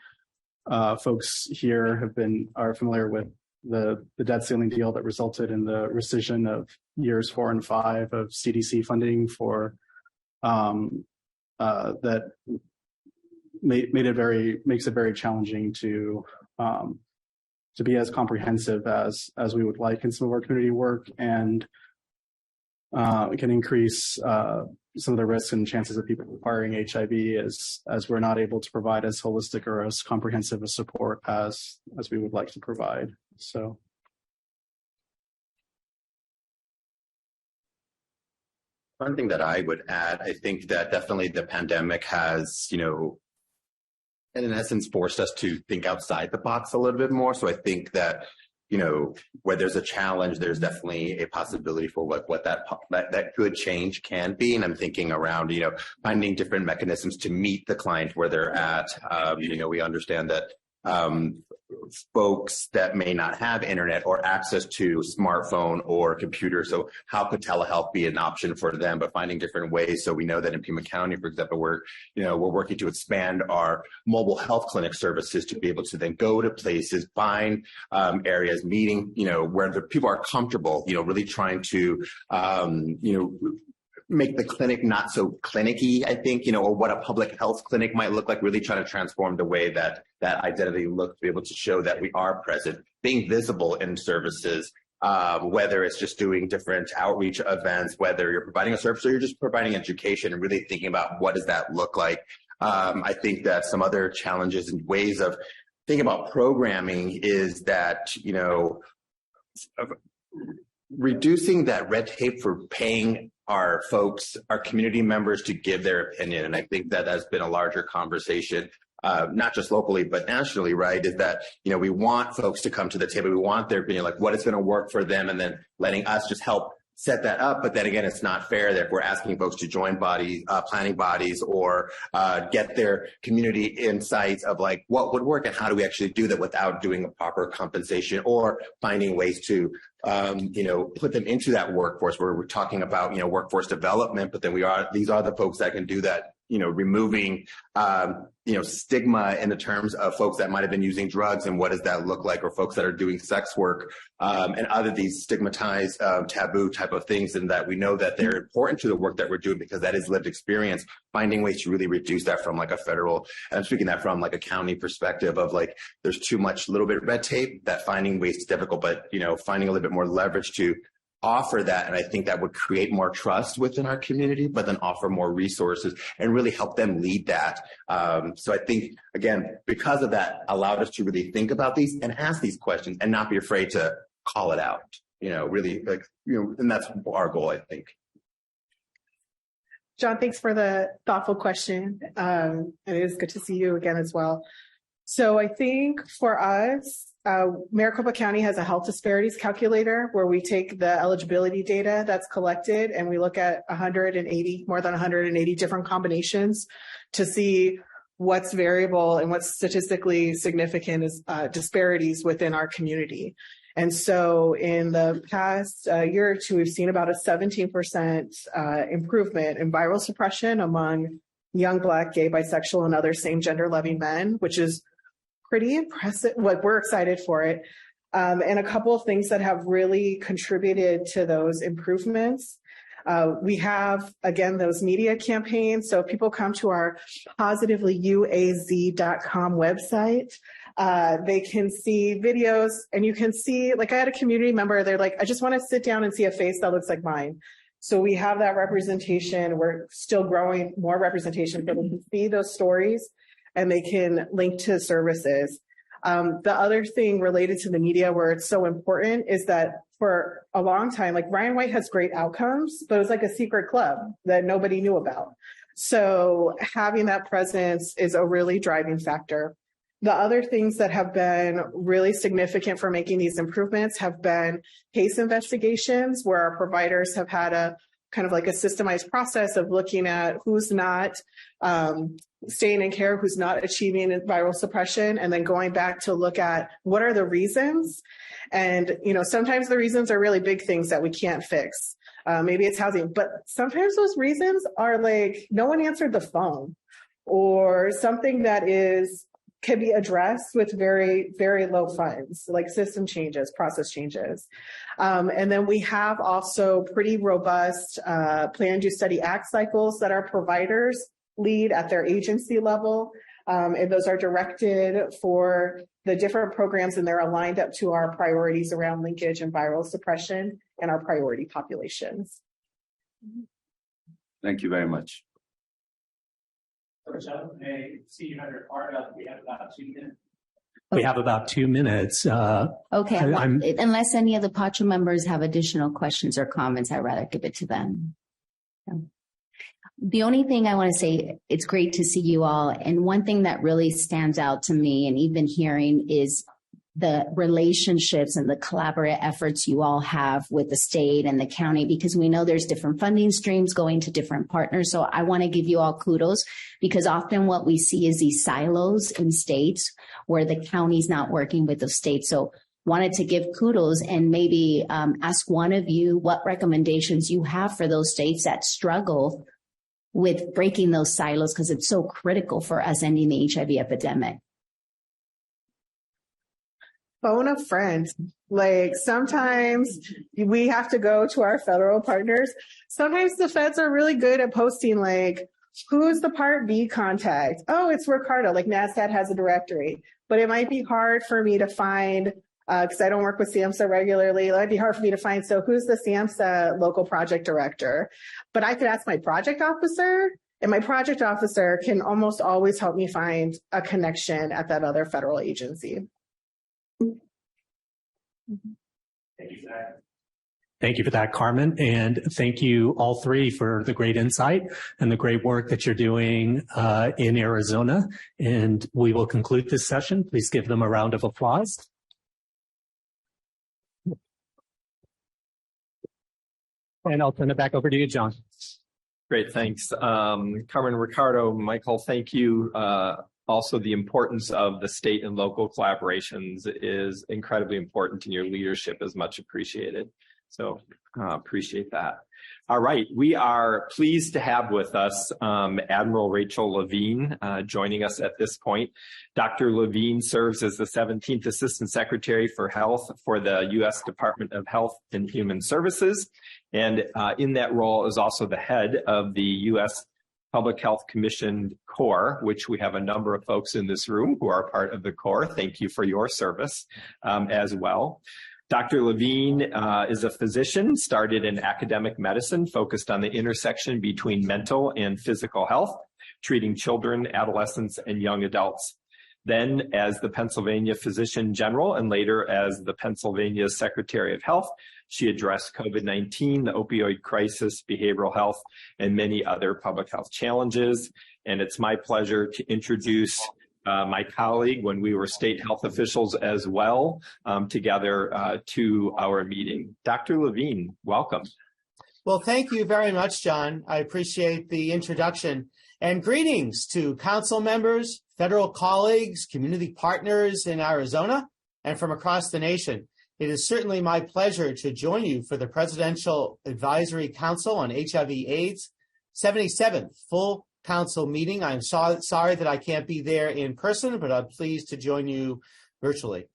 folks here are familiar with the debt ceiling deal that resulted in the rescission of years 4 and 5 of CDC funding for that makes it very challenging to be as comprehensive as we would like in some of our community work, and it can increase some of the risks and chances of people acquiring HIV as we're not able to provide as holistic or as comprehensive a support as we would like to provide. So. One thing that I would add, I think that definitely the pandemic has, in essence, forced us to think outside the box a little bit more. So I think that, where there's a challenge, there's definitely a possibility for what that good change can be. And I'm thinking around, finding different mechanisms to meet the client where they're at. We understand that folks that may not have internet or access to smartphone or computer. So how could telehealth be an option for them, but finding different ways. So we know that in Pima County, for example, we're working to expand our mobile health clinic services to be able to then go to places, find areas, meeting, where the people are comfortable, really trying to, make the clinic not so clinicky, I think, or what a public health clinic might look like, really trying to transform the way that identity looks, to be able to show that we are present, being visible in services, whether it's just doing different outreach events, whether you're providing a service or you're just providing education, and really thinking about what does that look like. I think that some other challenges and ways of thinking about programming is that, reducing that red tape for paying our folks, our community members, to give their opinion. And I think that has been a larger conversation, not just locally, but nationally, right? Is that, we want folks to come to the table. We want their opinion, like what is going to work for them, and then letting us just help set that up. But then again, it's not fair that if we're asking folks to join planning bodies or get their community insights of like what would work and how do we actually do that without doing a proper compensation or finding ways to put them into that workforce, where we're talking about, workforce development, but then these are the folks that can do that, removing, stigma in the terms of folks that might have been using drugs, and what does that look like, or folks that are doing sex work, and other these stigmatized, taboo type of things, and that we know that they're important to the work that we're doing because that is lived experience, finding ways to really reduce that from like a federal, and I'm speaking that from like a county perspective of like, there's too much little bit of red tape, that finding ways is difficult, but, finding a little bit more leverage to offer that. And I think that would create more trust within our community, but then offer more resources and really help them lead that. So I think, again, because of that, allowed us to really think about these and ask these questions and not be afraid to call it out, really and that's our goal, I think. John, thanks for the thoughtful question. And it is good to see you again as well. So I think for us, Maricopa County has a health disparities calculator where we take the eligibility data that's collected and we look at more than 180 different combinations to see what's variable and what's statistically significant as disparities within our community. And so in the past year or two, we've seen about a 17% improvement in viral suppression among young Black, gay, bisexual, and other same-gender loving men, which is pretty impressive. Like, we're excited for it. And a couple of things that have really contributed to those improvements. We have, again, those media campaigns. So people come to our positivelyuaz.com website. They can see videos, and you can see, like, I had a community member, they're like, I just want to sit down and see a face that looks like mine. So we have that representation. We're still growing more representation, but we can see those stories and they can link to services. The other thing related to the media where it's so important is that for a long time, like, Ryan White has great outcomes, but it was like a secret club that nobody knew about. So having that presence is a really driving factor. The other things that have been really significant for making these improvements have been case investigations, where our providers have had a kind of like a systemized process of looking at who's not staying in care, who's not achieving viral suppression, and then going back to look at what are the reasons. And, you know, sometimes the reasons are really big things that we can't fix. Maybe it's housing, but sometimes those reasons are like, no one answered the phone, or something that can be addressed with very, very low funds, like system changes, process changes. And then we have also pretty robust plan, do, study, act cycles that our providers lead at their agency level. And those are directed for the different programs, and they're aligned up to our priorities around linkage and viral suppression and our priority populations. Thank you very much. We have about 2 minutes. Okay. I'm- Unless any of the PACHA members have additional questions or comments, I'd rather give it to them. The only thing I want to say, it's great to see you all. And one thing that really stands out to me, and even hearing, is the relationships and the collaborative efforts you all have with the state and the county, because we know there's different funding streams going to different partners. So I want to give you all kudos, because often what we see is these silos in states where the county's not working with the state. So wanted to give kudos and maybe ask one of you what recommendations you have for those states that struggle with breaking those silos, because it's so critical for us ending the HIV epidemic. Phone a friend. Like, sometimes we have to go to our federal partners. Sometimes the feds are really good at posting, like, who's the Part B contact? Oh, it's Ricardo. Like, NASDAQ has a directory, but it might be hard for me to find, because I don't work with SAMHSA regularly. It might be hard for me to find. So who's the SAMHSA local project director? But I could ask my project officer, and my project officer can almost always help me find a connection at that other federal agency. Thank you for that, Carmen. And thank you all three for the great insight and the great work that you're doing in Arizona. And we will conclude this session. Please give them a round of applause. And I'll turn it back over to you, John. Great, thanks. Carmen, Ricardo, Michael, thank you. Also, the importance of the state and local collaborations is incredibly important, and your leadership is much appreciated. So appreciate that. All right, we are pleased to have with us Admiral Rachel Levine joining us at this point. Dr. Levine serves as the 17th Assistant Secretary for Health for the U.S. Department of Health and Human Services. And in that role is also the head of the U.S. Public Health Commission Corps, which we have a number of folks in this room who are part of the Corps. Thank you for your service as well. Dr. Levine is a physician, started in academic medicine, focused on the intersection between mental and physical health, treating children, adolescents, and young adults. Then as the Pennsylvania Physician General and later as the Pennsylvania Secretary of Health, she addressed COVID-19, the opioid crisis, behavioral health, and many other public health challenges. And it's my pleasure to introduce my colleague, when we were state health officials as well, together to our meeting. Dr. Levine, welcome. Well, thank you very much, John. I appreciate the introduction. And greetings to council members, federal colleagues, community partners in Arizona, and from across the nation. It is certainly my pleasure to join you for the Presidential Advisory Council on HIV/AIDS 77th full council meeting. I'm sorry that I can't be there in person, but I'm pleased to join you virtually.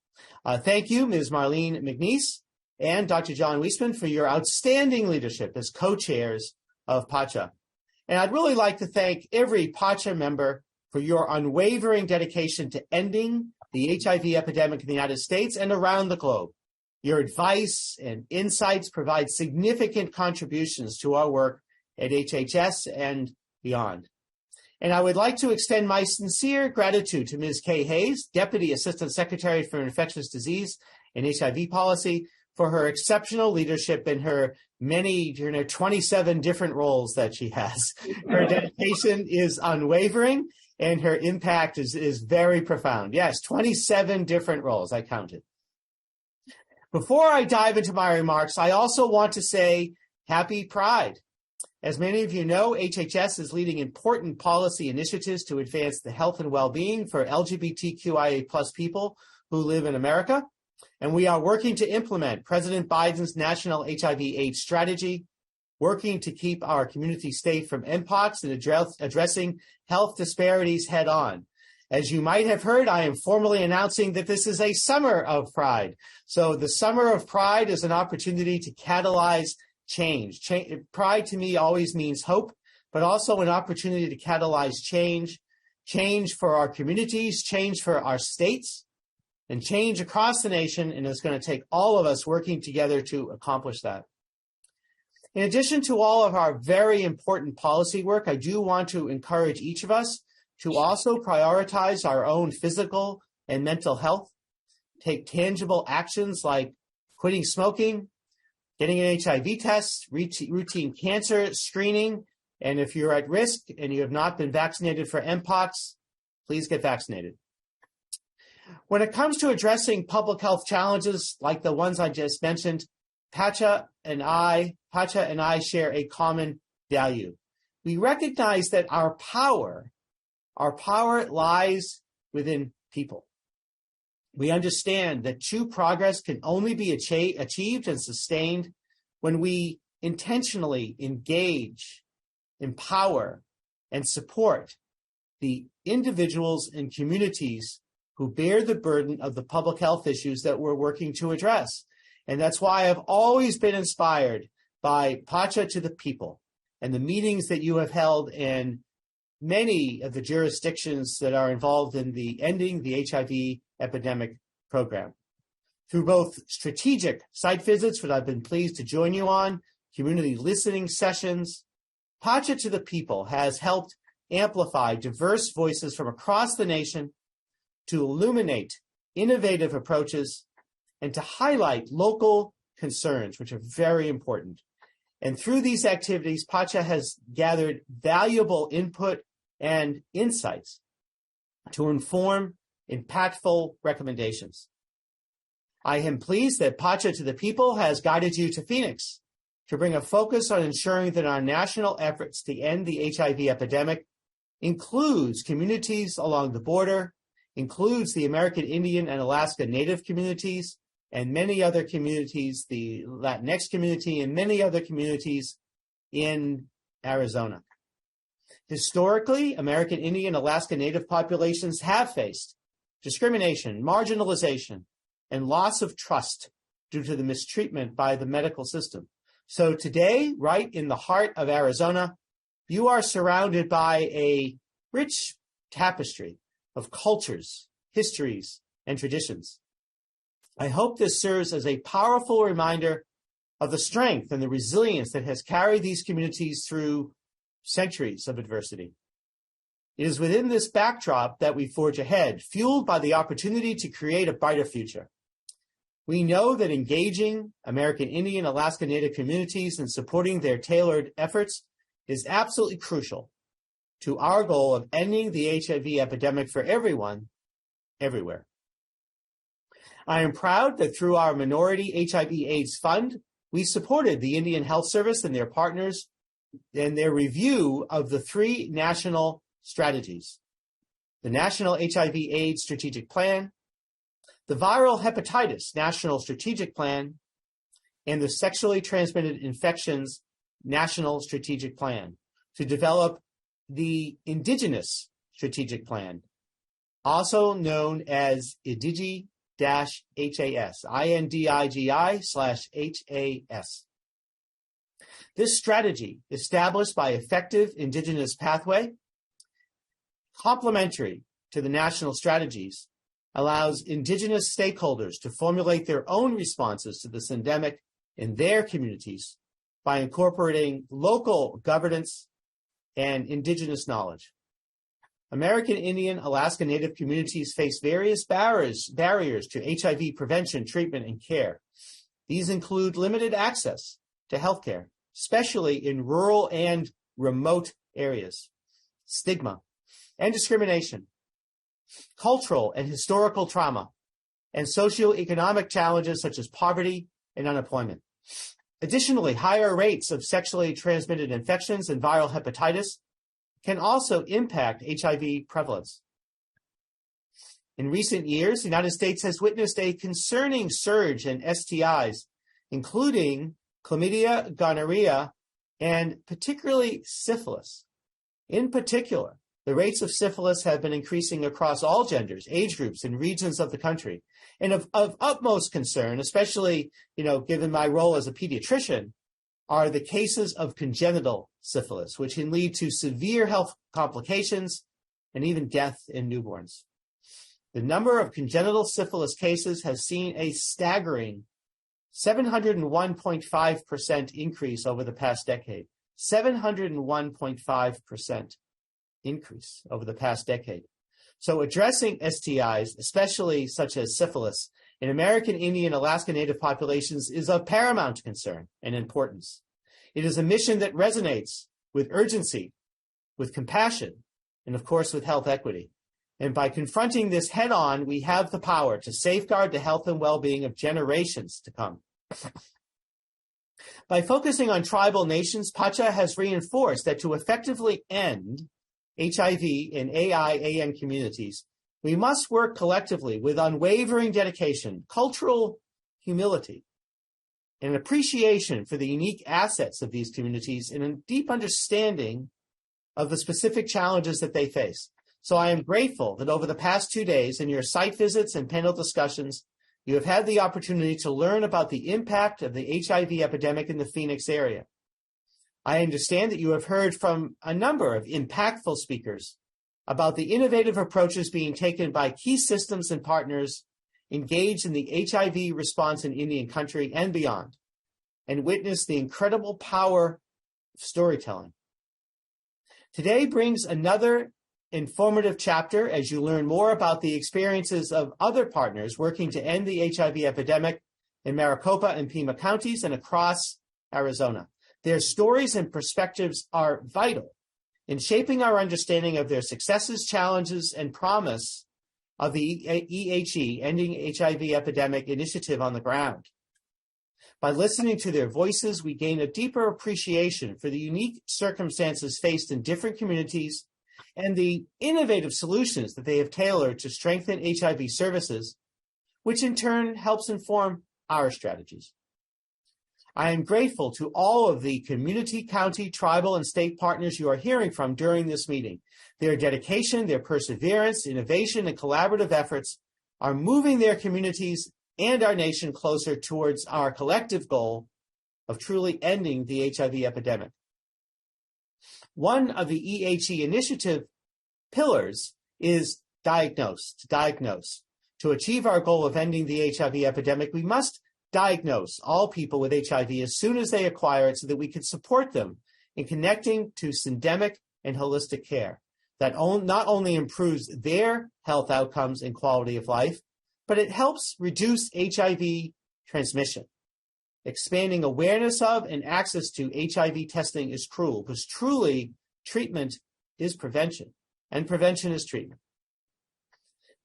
Thank you, Ms. Marlene McNeese and Dr. John Weisman, for your outstanding leadership as co-chairs of PACHA. And I'd really like to thank every PACHA member for your unwavering dedication to ending the HIV epidemic in the United States and around the globe. Your advice and insights provide significant contributions to our work at HHS and beyond. And I would like to extend my sincere gratitude to Ms. Kay Hayes, Deputy Assistant Secretary for Infectious Disease and HIV Policy, for her exceptional leadership in her 27 different roles that she has. Her dedication is unwavering and her impact is very profound. Yes, 27 different roles, I counted. Before I dive into my remarks, I also want to say Happy Pride. As many of you know, HHS is leading important policy initiatives to advance the health and well-being for LGBTQIA+ people who live in America. And we are working to implement President Biden's national HIV/AIDS strategy, working to keep our community safe from Mpox and addressing health disparities head on. As you might have heard, I am formally announcing that this is a summer of pride. So the summer of pride is an opportunity to catalyze change. Pride to me always means hope, but also an opportunity to catalyze change for our communities, change for our states, and change across the nation. And it's going to take all of us working together to accomplish that. In addition to all of our very important policy work, I do want to encourage each of us to also prioritize our own physical and mental health, take tangible actions like quitting smoking, getting an HIV test, routine cancer screening, and if you're at risk and you have not been vaccinated for Mpox, please get vaccinated. When it comes to addressing public health challenges like the ones I just mentioned, PACHA and I share a common value. We recognize that our power lies within people. We understand that true progress can only be achieved and sustained when we intentionally engage, empower, and support the individuals and communities who bear the burden of the public health issues that we're working to address. And that's why I've always been inspired by PACHA to the people and the meetings that you have held in many of the jurisdictions that are involved in the Ending the HIV Epidemic program. Through both strategic site visits, which I've been pleased to join you on, community listening sessions, PACHA to the people has helped amplify diverse voices from across the nation to illuminate innovative approaches and to highlight local concerns, which are very important. And through these activities, PACHA has gathered valuable input and insights to inform impactful recommendations. I am pleased that PACHA to the people has guided you to Phoenix to bring a focus on ensuring that our national efforts to end the HIV epidemic includes communities along the border, includes the American Indian and Alaska Native communities, and many other communities, the Latinx community, and many other communities in Arizona. Historically, American Indian, Alaska Native populations have faced discrimination, marginalization, and loss of trust due to the mistreatment by the medical system. So today, right in the heart of Arizona, you are surrounded by a rich tapestry of cultures, histories, and traditions. I hope this serves as a powerful reminder of the strength and the resilience that has carried these communities through centuries of adversity. It is within this backdrop that we forge ahead, fueled by the opportunity to create a brighter future. We know that engaging American Indian, Alaska Native communities and supporting their tailored efforts is absolutely crucial to our goal of ending the HIV epidemic for everyone, everywhere. I am proud that through our Minority HIV/AIDS Fund, we supported the Indian Health Service and their partners in their review of the 3 national strategies: the National HIV/AIDS Strategic Plan, the Viral Hepatitis National Strategic Plan, and the Sexually Transmitted Infections National Strategic Plan to develop the Indigenous Strategic Plan, also known as IDIGI-HAS, INDIGI/HAS. This strategy, established by effective Indigenous pathway, complementary to the national strategies, allows Indigenous stakeholders to formulate their own responses to this endemic in their communities by incorporating local governance and Indigenous knowledge. American Indian, Alaska Native communities face various barriers to HIV prevention, treatment, and care. These include limited access to healthcare, especially in rural and remote areas, stigma and discrimination, cultural and historical trauma, and socioeconomic challenges such as poverty and unemployment. Additionally, higher rates of sexually transmitted infections and viral hepatitis can also impact HIV prevalence. In recent years, the United States has witnessed a concerning surge in STIs, including chlamydia, gonorrhea, and particularly syphilis. In particular, the rates of syphilis have been increasing across all genders, age groups, and regions of the country. And of utmost concern, especially, given my role as a pediatrician, are the cases of congenital syphilis, which can lead to severe health complications and even death in newborns. The number of congenital syphilis cases has seen a staggering 701.5% increase over the past decade. 701.5% increase over the past decade. So addressing STIs, especially such as syphilis, in American Indian, Alaska Native populations is of paramount concern and importance. It is a mission that resonates with urgency, with compassion, and of course with health equity. And by confronting this head on, we have the power to safeguard the health and well-being of generations to come. By focusing on tribal nations, PACHA has reinforced that to effectively end HIV in AI-AN communities, we must work collectively with unwavering dedication, cultural humility, and appreciation for the unique assets of these communities and a deep understanding of the specific challenges that they face. So I am grateful that over the past 2 days in your site visits and panel discussions, you have had the opportunity to learn about the impact of the HIV epidemic in the Phoenix area. I understand that you have heard from a number of impactful speakers about the innovative approaches being taken by key systems and partners engaged in the HIV response in Indian country and beyond, and witnessed the incredible power of storytelling. Today brings another informative chapter as you learn more about the experiences of other partners working to end the HIV epidemic in Maricopa and Pima counties and across Arizona. Their stories and perspectives are vital in shaping our understanding of their successes, challenges, and promise of the EHE, Ending HIV Epidemic initiative on the ground. By listening to their voices, we gain a deeper appreciation for the unique circumstances faced in different communities and the innovative solutions that they have tailored to strengthen HIV services, which in turn helps inform our strategies. I am grateful to all of the community, county, tribal, and state partners you are hearing from during this meeting. Their dedication, their perseverance, innovation, and collaborative efforts are moving their communities and our nation closer towards our collective goal of truly ending the HIV epidemic. One of the EHE initiative pillars is diagnose. To achieve our goal of ending the HIV epidemic, we must diagnose all people with HIV as soon as they acquire it so that we can support them in connecting to syndemic and holistic care that not only improves their health outcomes and quality of life, but it helps reduce HIV transmission. Expanding awareness of and access to HIV testing is crucial because truly treatment is prevention and prevention is treatment.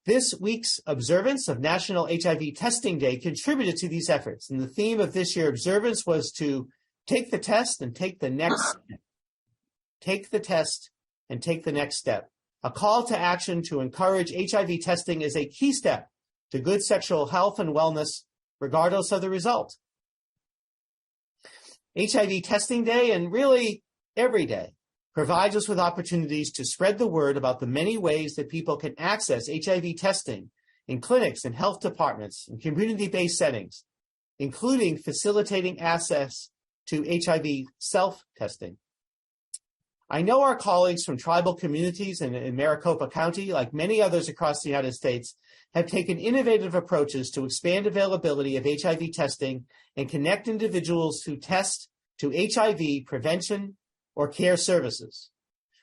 This week's observance of National HIV Testing Day contributed to these efforts, and the theme of this year's observance was to take the test and take the next step. Take the test and take the next step. A call to action to encourage HIV testing is a key step to good sexual health and wellness, regardless of the result. HIV Testing Day, and really every day, provides us with opportunities to spread the word about the many ways that people can access HIV testing in clinics and health departments and community-based settings, including facilitating access to HIV self-testing. I know our colleagues from tribal communities in Maricopa County, like many others across the United States, have taken innovative approaches to expand availability of HIV testing and connect individuals who test to HIV prevention or care services.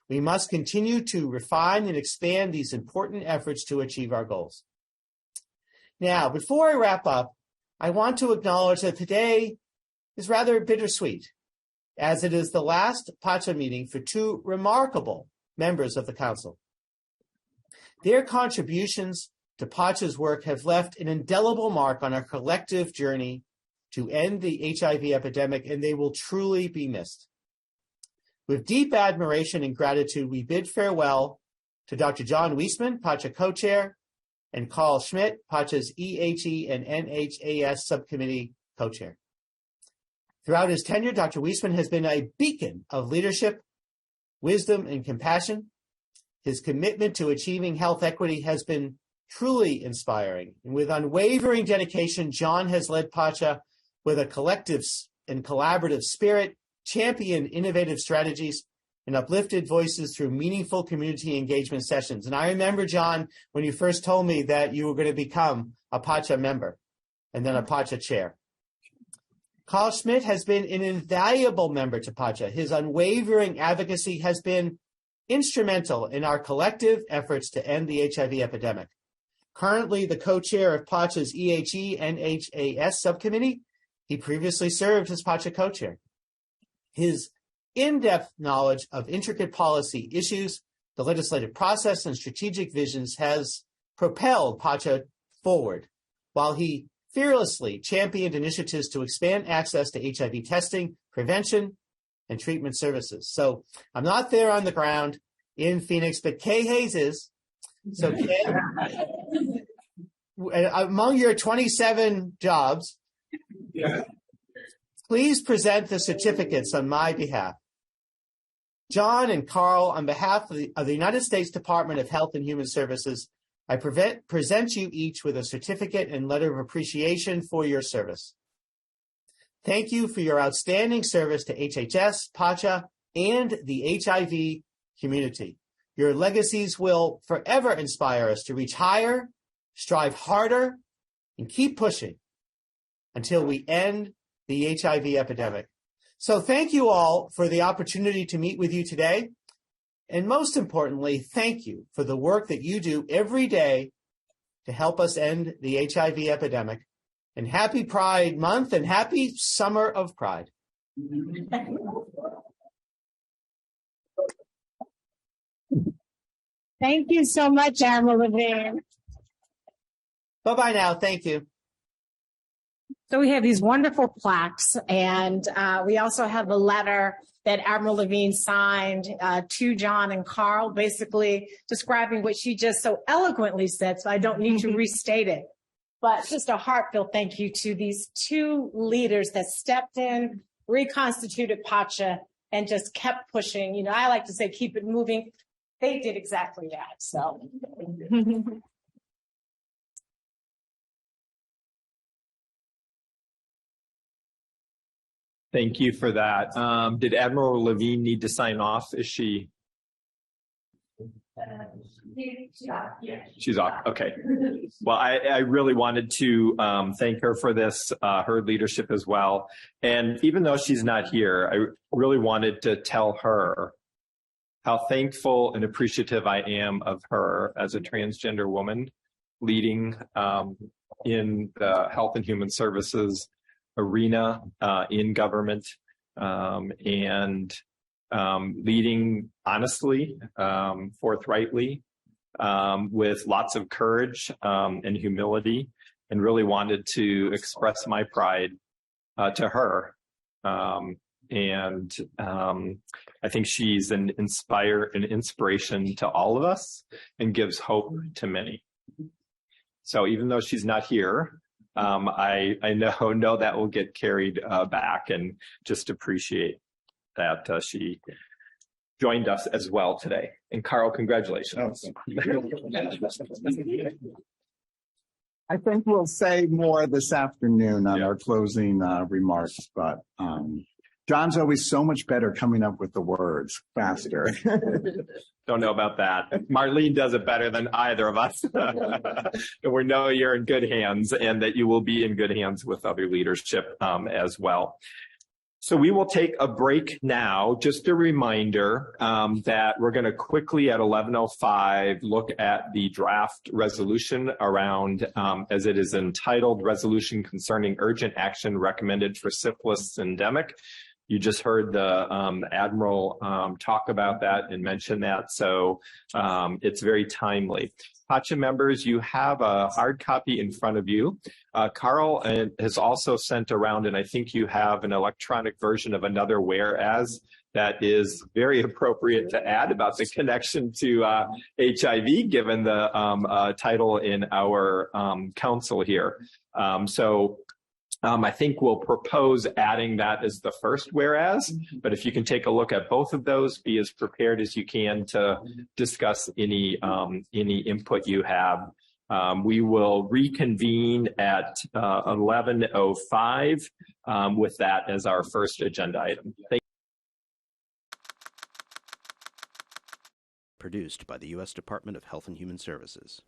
We must continue to refine and expand these important efforts to achieve our goals. Now, before I wrap up, I want to acknowledge that today is rather bittersweet, as it is the last PACHA meeting for two remarkable members of the Council. Their contributions to PACHA's work have left an indelible mark on our collective journey to end the HIV epidemic, and they will truly be missed. With deep admiration and gratitude, we bid farewell to Dr. John Weisman, PACHA co-chair, and Carl Schmidt, PACHA's EHE and NHAS subcommittee co-chair. Throughout his tenure, Dr. Weisman has been a beacon of leadership, wisdom, and compassion. His commitment to achieving health equity has been truly inspiring. And with unwavering dedication, John has led PACHA with a collective and collaborative spirit, championed innovative strategies, and uplifted voices through meaningful community engagement sessions. And I remember, John, when you first told me that you were going to become a PACHA member and then a PACHA chair. Carl Schmidt has been an invaluable member to PACHA. His unwavering advocacy has been instrumental in our collective efforts to end the HIV epidemic. Currently the co-chair of PACHA's EHE and NHAS subcommittee, he previously served as PACHA co-chair. His in-depth knowledge of intricate policy issues, the legislative process, and strategic visions has propelled PACHA forward, while he fearlessly championed initiatives to expand access to HIV testing, prevention, and treatment services. So I'm not there on the ground in Phoenix, but Kay Hayes is. So Kay, among your 27 jobs, please present the certificates on my behalf. John and Carl, on behalf of the United States Department of Health and Human Services, I present you each with a certificate and letter of appreciation for your service. Thank you for your outstanding service to HHS, PACHA, and the HIV community. Your legacies will forever inspire us to reach higher, strive harder, and keep pushing until we end the HIV epidemic. So thank you all for the opportunity to meet with you today. And most importantly, thank you for the work that you do every day to help us end the HIV epidemic. And happy Pride Month and happy Summer of Pride. Thank you so much, Admiral Levine. Bye-bye now. Thank you. So we have these wonderful plaques, and we also have a letter that Admiral Levine signed to John and Carl, basically describing what she just so eloquently said, so I don't need to restate it. But just a heartfelt thank you to these two leaders that stepped in, reconstituted PACHA, and just kept pushing. You know, I like to say keep it moving. They did exactly that, so. Thank you for that. Did Admiral Levine need to sign off? Is she? She's off. Okay. Well, I really wanted to thank her for this, her leadership as well. And even though she's not here, I really wanted to tell her how thankful and appreciative I am of her as a transgender woman leading in the health and human services arena in government and leading honestly, forthrightly, with lots of courage and humility, and really wanted to express my pride to her. And I think she's an inspiration to all of us and gives hope to many. So even though she's not here, I know that will get carried back, and just appreciate that she joined us as well today. And Carl, congratulations. I think we'll say more this afternoon on our closing remarks, but John's always so much better coming up with the words faster. Don't know about that. Marlene does it better than either of us. And we know you're in good hands, and that you will be in good hands with other leadership as well. So we will take a break now. Just a reminder that we're going to quickly at 11:05 look at the draft resolution around, as it is entitled, Resolution Concerning Urgent Action Recommended for Syphilis Endemic. You just heard the Admiral talk about that and mention that, so it's very timely. PACHA members, you have a hard copy in front of you. Carl has also sent around, and I think you have an electronic version of another whereas that is very appropriate to add about the connection to HIV, given the title in our council here. I think we'll propose adding that as the first whereas, but if you can take a look at both of those, be as prepared as you can to discuss any input you have. We will reconvene at 11:05 with that as our first agenda item. Produced by the U.S. Department of Health and Human Services.